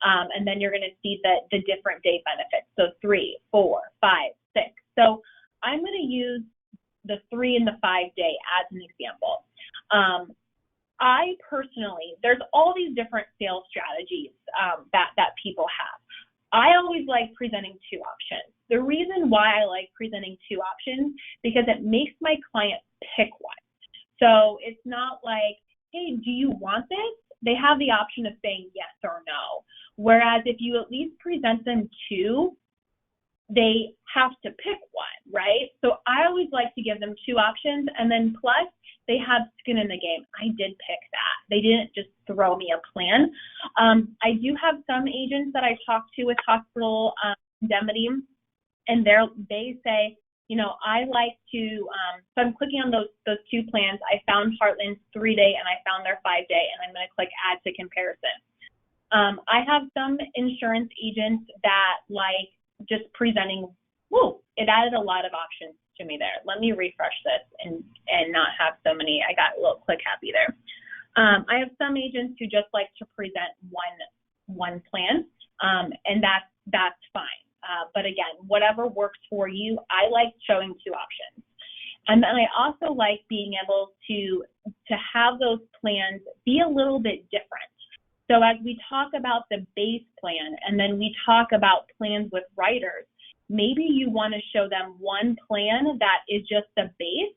And then you're going to see the different day benefits. So 3, 4, 5, 6. So I'm going to use the 3 and the 5 day as an example. I personally, there's all these different sales strategies that people have. I always like presenting 2 options. The reason why I like presenting 2 options, because it makes my client pick one. So it's not like, hey, do you want this? They have the option of saying yes or no. Whereas if you at least present them 2, they have to pick one, right? So I always like to give them 2 options, and then plus they have skin in the game. I did pick that. They didn't just throw me a plan. I do have some agents that I talk to with Hospital Indemnity, and they say, I like to, so I'm clicking on those 2 plans. I found Heartland's 3 day and I found their 5 day, and I'm going to click Add to Comparison. I have some insurance agents that like just presenting, whoa, it added a lot of options to me there. Let me refresh this and not have so many. I got a little click happy there. I have some agents who just like to present one plan, and that's fine. But again, whatever works for you, I like showing two options. And then I also like being able to have those plans be a little bit different. So as we talk about the base plan and then we talk about plans with riders, maybe you want to show them one plan that is just the base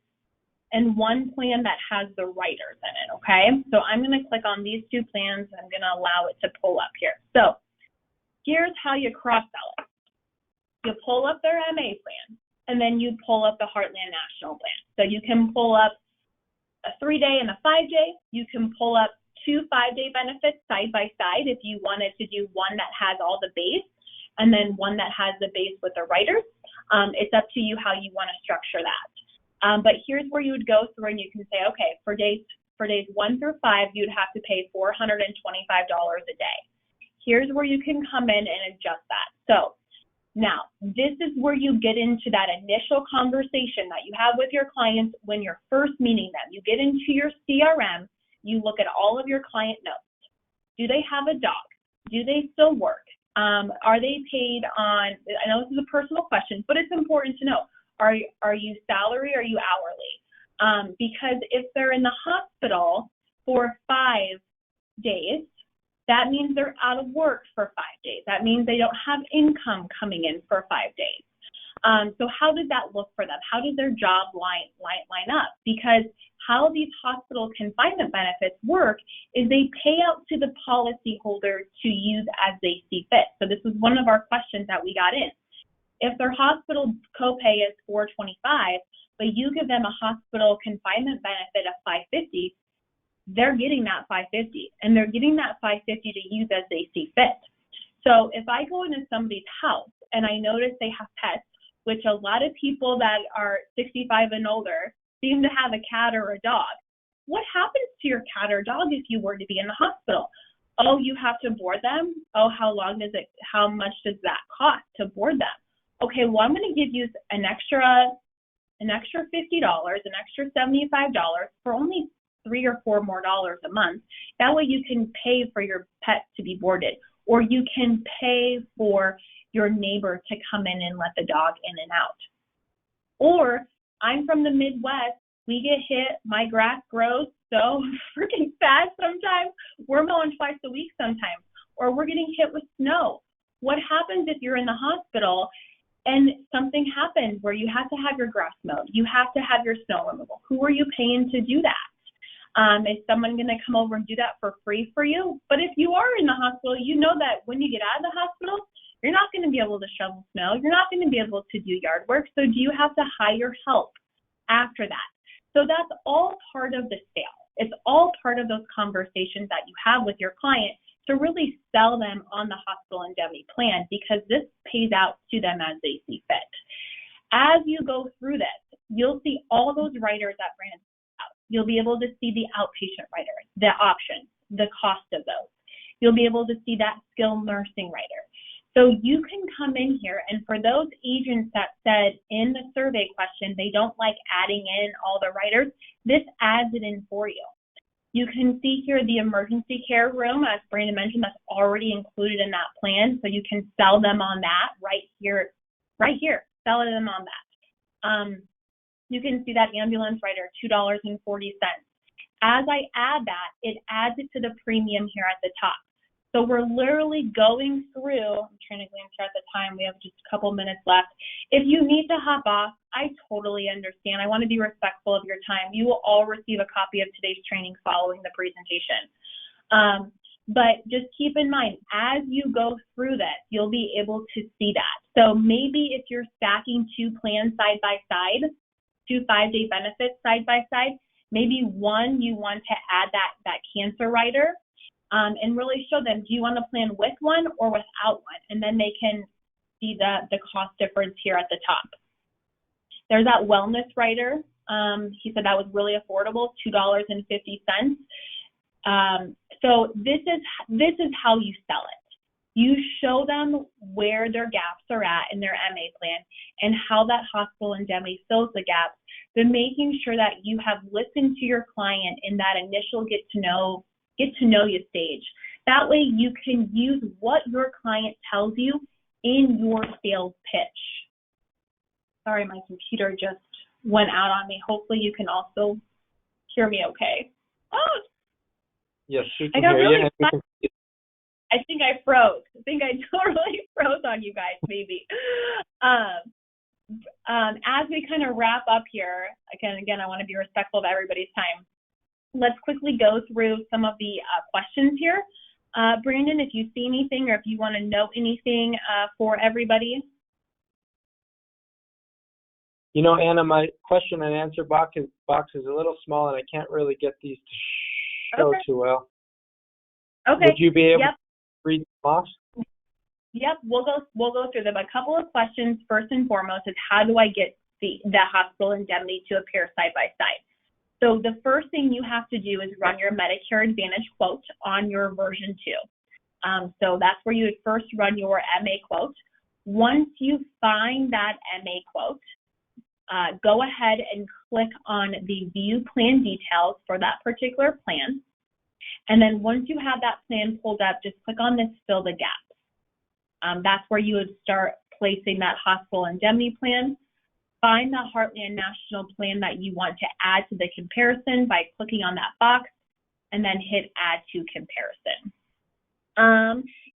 and one plan that has the riders in it, okay? So I'm going to click on these two plans. I'm going to allow it to pull up here. So here's how you cross-sell it. You pull up their MA plan, and then you pull up the Heartland National Plan. So you can pull up a 3-day and a 5-day. You can pull up 2 5-day benefits side by side if you wanted to do one that has all the base and then one that has the base with the riders. It's up to you how you want to structure that. But here's where you would go through and you can say, okay, for days 1 through 5, you'd have to pay $425 a day. Here's where you can come in and adjust that. So now, this is where you get into that initial conversation that you have with your clients when you're first meeting them. You get into your CRM, you look at all of your client notes. Do they have a dog? Do they still work? Are they paid on, I know this is a personal question, but it's important to know, are you salary or are you hourly? Because if they're in the hospital for 5 days, that means they're out of work for 5 days. That means they don't have income coming in for 5 days. So how does that look for them? How does their job line up? Because how these hospital confinement benefits work is they pay out to the policyholder to use as they see fit. So this was one of our questions that we got in. If their hospital copay is $425, but you give them a hospital confinement benefit of $550, they're getting that $550, and they're getting that $550 to use as they see fit. So if I go into somebody's house and I notice they have pets, which a lot of people that are 65 and older seem to have a cat or a dog, what happens to your cat or dog if you were to be in the hospital? Oh, you have to board them? Oh, how much does that cost to board them? Okay, well, I'm going to give you an extra $50, an extra $75 for only $3 or $4 more a month. That way you can pay for your pet to be boarded, or you can pay for your neighbor to come in and let the dog in and out. Or I'm from the Midwest, we get hit, my grass grows so freaking fast sometimes, we're mowing twice a week sometimes, or we're getting hit with snow. What happens if you're in the hospital and something happens where you have to have your grass mowed, you have to have your snow removal? Who are you paying to do that? Is someone going to come over and do that for free for you? But if you are in the hospital, you know that when you get out of the hospital, you're not going to be able to shovel snow. You're not going to be able to do yard work. So do you have to hire help after that? So that's all part of the sale. It's all part of those conversations that you have with your client to really sell them on the hospital indemnity plan, because this pays out to them as they see fit. As you go through this, you'll see all those riders that Brandon out. You'll be able to see the outpatient rider, the options, the cost of those. You'll be able to see that skilled nursing rider. So you can come in here, and for those agents that said in the survey question they don't like adding in all the riders, this adds it in for you. You can see here the emergency care room, as Brandon mentioned, that's already included in that plan. So you can sell them on that right here, sell them on that. You can see that ambulance rider, $2.40. As I add that, it adds it to the premium here at the top. So we're literally going through, I'm trying to glance here at the time, we have just a couple minutes left. If you need to hop off, I totally understand. I want to be respectful of your time. You will all receive a copy of today's training following the presentation. But just keep in mind, as you go through this, you'll be able to see that. So maybe if you're stacking two plans side by side, 2 5-day benefits side by side, maybe one you want to add that cancer rider, and really show them, do you want to plan with one or without one? And then they can see the cost difference here at the top. There's that wellness rider. He said that was really affordable, $2.50. So this is how you sell it. You show them where their gaps are at in their MA plan and how that hospital indemnity fills the gaps, but making sure that you have listened to your client in that initial get to know you stage. That way you can use what your client tells you in your sales pitch. Sorry, my computer just went out on me. Hopefully you can also hear me okay. Oh, yes, we can hear really you. I think I froze. I think I totally froze on you guys, maybe. As we kind of wrap up here, again, I want to be respectful of everybody's time. Let's quickly go through some of the questions here. Brandon, if you see anything or if you want to note anything for everybody. You know, Anna, my question and answer box is a little small, and I can't really get these to show too well. Okay. Would you be able to read them off? Yep, we'll go through them. A couple of questions. First and foremost is, how do I get the hospital indemnity to appear side by side? So the first thing you have to do is run your Medicare Advantage quote on your version 2. So that's where you would first run your MA quote. Once you find that MA quote, go ahead and click on the view plan details for that particular plan. And then once you have that plan pulled up, just click on this fill the gaps. That's where you would start placing that hospital indemnity plan. Find the Heartland National plan that you want to add to the comparison by clicking on that box, and then hit add to comparison.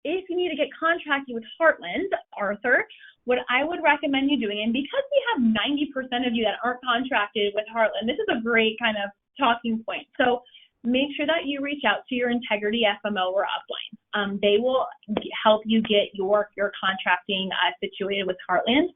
If you need to get contracted with Heartland, Arthur, what I would recommend you doing, and because we have 90% of you that aren't contracted with Heartland, this is a great kind of talking point. So make sure that you reach out to your Integrity FMO or upline. They will help you get your contracting situated with Heartland.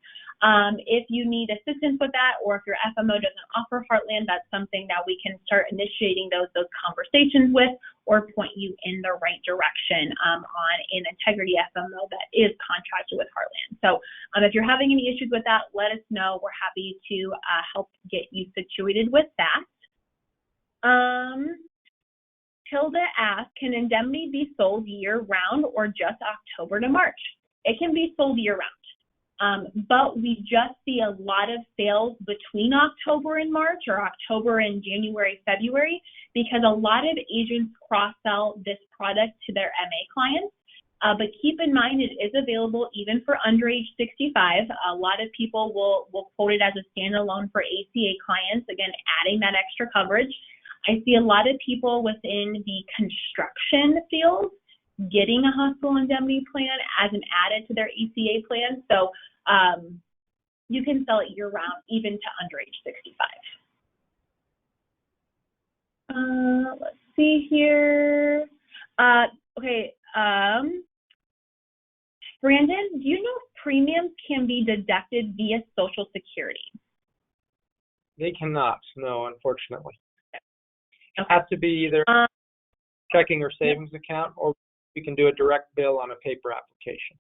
If you need assistance with that, or if your FMO doesn't offer Heartland, that's something that we can start initiating those conversations with, or point you in the right direction on an Integrity FMO that is contracted with Heartland. So if you're having any issues with that, let us know. We're happy to help get you situated with that. Hilda asked, can indemnity be sold year-round or just October to March? It can be sold year-round, but we just see a lot of sales between October and March, or October and January, February, because a lot of agents cross-sell this product to their MA clients. But keep in mind, it is available even for under age 65. A lot of people will quote it as a standalone for ACA clients, again, adding that extra coverage. I see a lot of people within the construction field getting a hospital indemnity plan as an added to their ACA plan. So you can sell it year-round, even to under age 65. Let's see here. Okay. Brandon, do you know if premiums can be deducted via Social Security? They cannot, no, unfortunately. Okay. It has to be either checking or savings account, or you can do a direct bill on a paper application.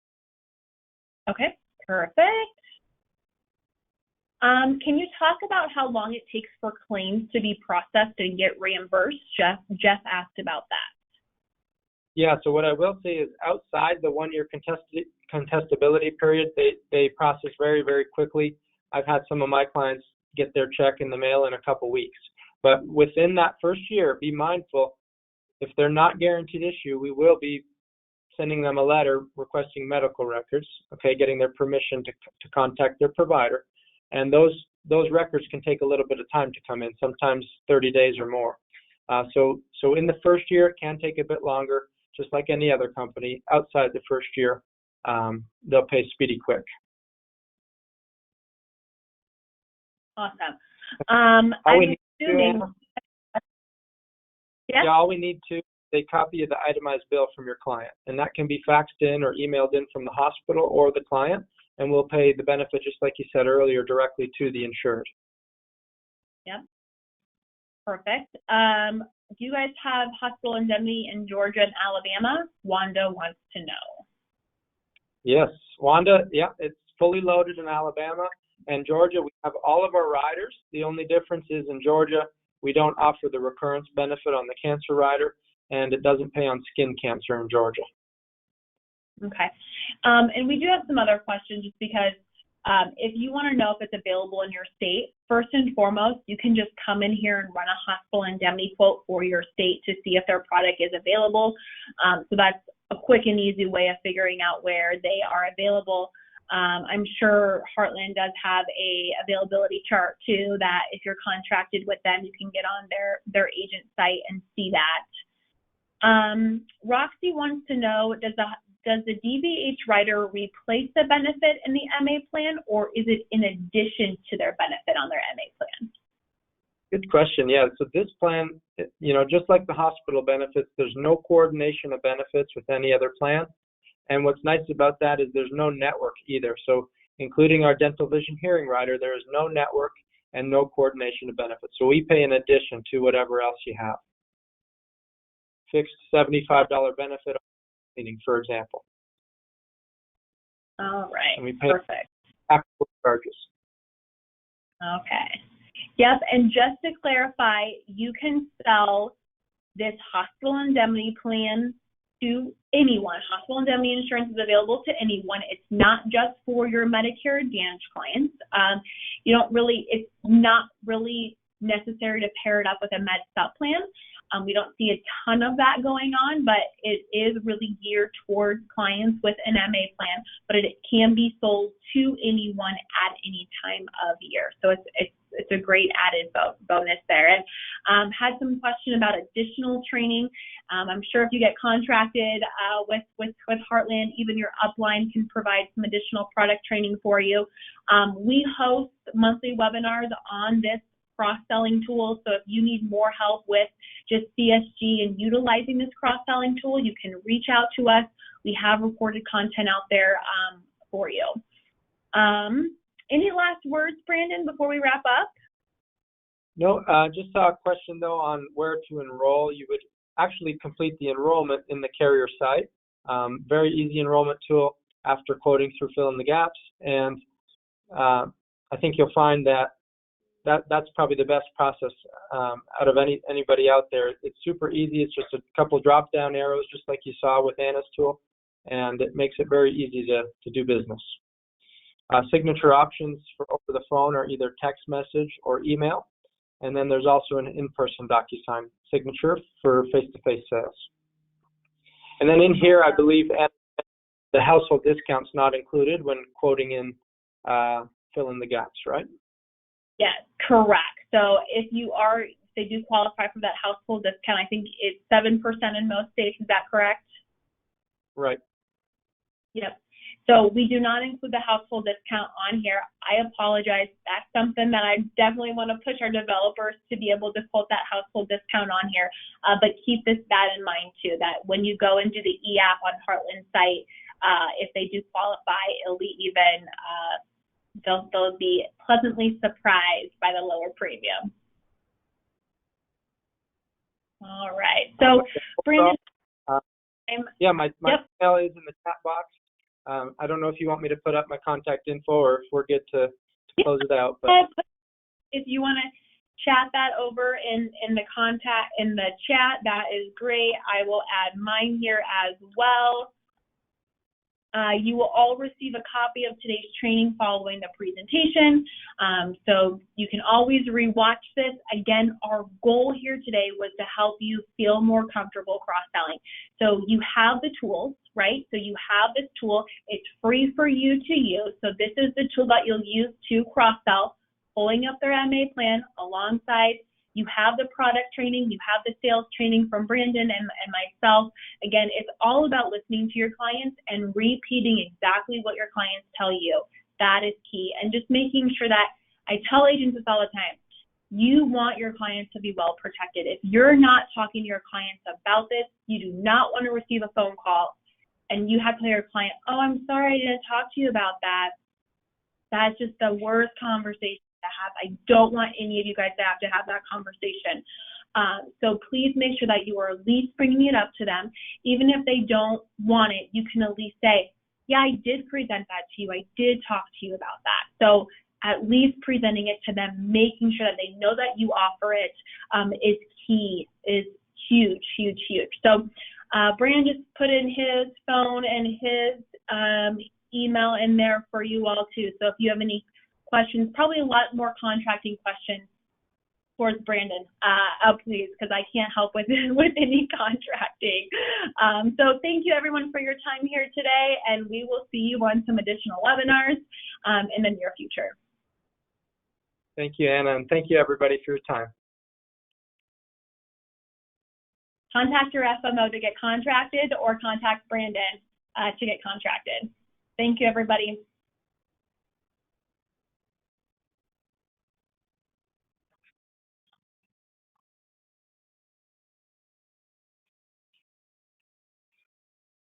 Okay, perfect. Can you talk about how long it takes for claims to be processed and get reimbursed? Jeff asked about that. Yeah, so what I will say is, outside the 1-year contestability period, they process very, very quickly. I've had some of my clients get their check in the mail in a couple weeks. But within that first year, be mindful, if they're not guaranteed issue, we will be sending them a letter requesting medical records, okay, getting their permission to contact their provider. And those records can take a little bit of time to come in, sometimes 30 days or more. So in the first year, it can take a bit longer, just like any other company. Outside the first year, they'll pay speedy quick. Awesome. All we need to is a copy of the itemized bill from your client, and that can be faxed in or emailed in from the hospital or the client, and we'll pay the benefit, just like you said earlier, directly to the insured. Yep. Perfect. Do you guys have hospital indemnity in Georgia and Alabama? Wanda wants to know. Yes, Wanda, yeah, it's fully loaded in Alabama. And Georgia, we have all of our riders. The only difference is in Georgia, we don't offer the recurrence benefit on the cancer rider. and it doesn't pay on skin cancer in Georgia. Okay. And we do have some other questions just because if you want to know if it's available in your state, first and foremost, you can just come in here and run a hospital indemnity quote for your state to see if their product is available. So that's a quick and easy way of figuring out where they are available. I'm sure Heartland does have a availability chart too, that if you're contracted with them, you can get on their agent site and see that. Roxy wants to know, does the DVH rider replace the benefit in the MA plan, or is it in addition to their benefit on their MA plan? Good question. Yeah, so this plan, just like the hospital benefits, there's no coordination of benefits with any other plan. And what's nice about that is there's no network either. So including our dental vision hearing rider, there is no network and no coordination of benefits. So we pay in addition to whatever else you have. Fixed $75 benefit on cleaning, for example. All right. And we pay perfect. Actual charges. Okay. Yep, and just to clarify, you can sell this hospital indemnity plan to anyone. Hospital indemnity insurance is available to anyone. It's not just for your Medicare Advantage clients. It's not really necessary to pair it up with a Med Sup plan. We don't see a ton of that going on, but it is really geared towards clients with an MA plan, but it can be sold to anyone at any time of year. So it's a great added bonus there. And had some question about additional training. I'm sure if you get contracted with Heartland, even your upline can provide some additional product training for you. We host monthly webinars on this cross-selling tool. So if you need more help with just CSG and utilizing this cross-selling tool, you can reach out to us. We have recorded content out there for you. Any last words, Brandon, before we wrap up? No, just saw a question though on where to enroll. You would actually complete the enrollment in the carrier site. Very easy enrollment tool after quoting through fill in the gaps. And I think you'll find that's probably the best process out of anybody out there. It's super easy. It's just a couple drop down arrows, just like you saw with Anna's tool, and it makes it very easy to do business. Signature options for over the phone are either text message or email, and then there's also an in-person DocuSign signature for face-to-face sales. And then in here, I believe the household discount's not included when quoting in fill in the gaps, right? Yes, correct. So if they do qualify for that household discount, I think it's 7% in most states. Is that correct? Right. Yep. So we do not include the household discount on here. I apologize. That's something that I definitely want to push our developers to be able to quote that household discount on here. But keep that in mind too, that when you go into the e-app on Heartland site, if they do qualify, it'll be even they'll be pleasantly surprised by the lower premium. All right. So, Brandon. Yeah, my email is in the chat box. I don't know if you want me to put up my contact info or if we're good to close it out. But if you want to chat that over in the chat, that is great. I will add mine here as well. You will all receive a copy of today's training following the presentation. So you can always rewatch this. Again, our goal here today was to help you feel more comfortable cross-selling. So you have the tools, right? So you have this tool. It's free for you to use. So this is the tool that you'll use to cross-sell, pulling up their MA plan alongside. You have the product training, you have the sales training from Brandon and myself. Again, it's all about listening to your clients and repeating exactly what your clients tell you. That is key. And just making sure that, I tell agents this all the time, you want your clients to be well protected. If you're not talking to your clients about this, you do not want to receive a phone call and you have to tell your client, oh, I'm sorry I didn't talk to you about that. That's just the worst conversation to have. I don't want any of you guys to have that conversation. So please make sure that you are at least bringing it up to them. Even if they don't want it, you can at least say, yeah, I did present that to you. I did talk to you about that. So at least presenting it to them, making sure that they know that you offer it is key, is huge, huge, huge. So Brandon just put in his phone and his email in there for you all too. So if you have any questions, probably a lot more contracting questions towards Brandon, please, because I can't help with any contracting. So thank you everyone for your time here today, and we will see you on some additional webinars in the near future. Thank you, Anna, and thank you everybody for your time. Contact your FMO to get contracted, or contact Brandon to get contracted. Thank you, everybody.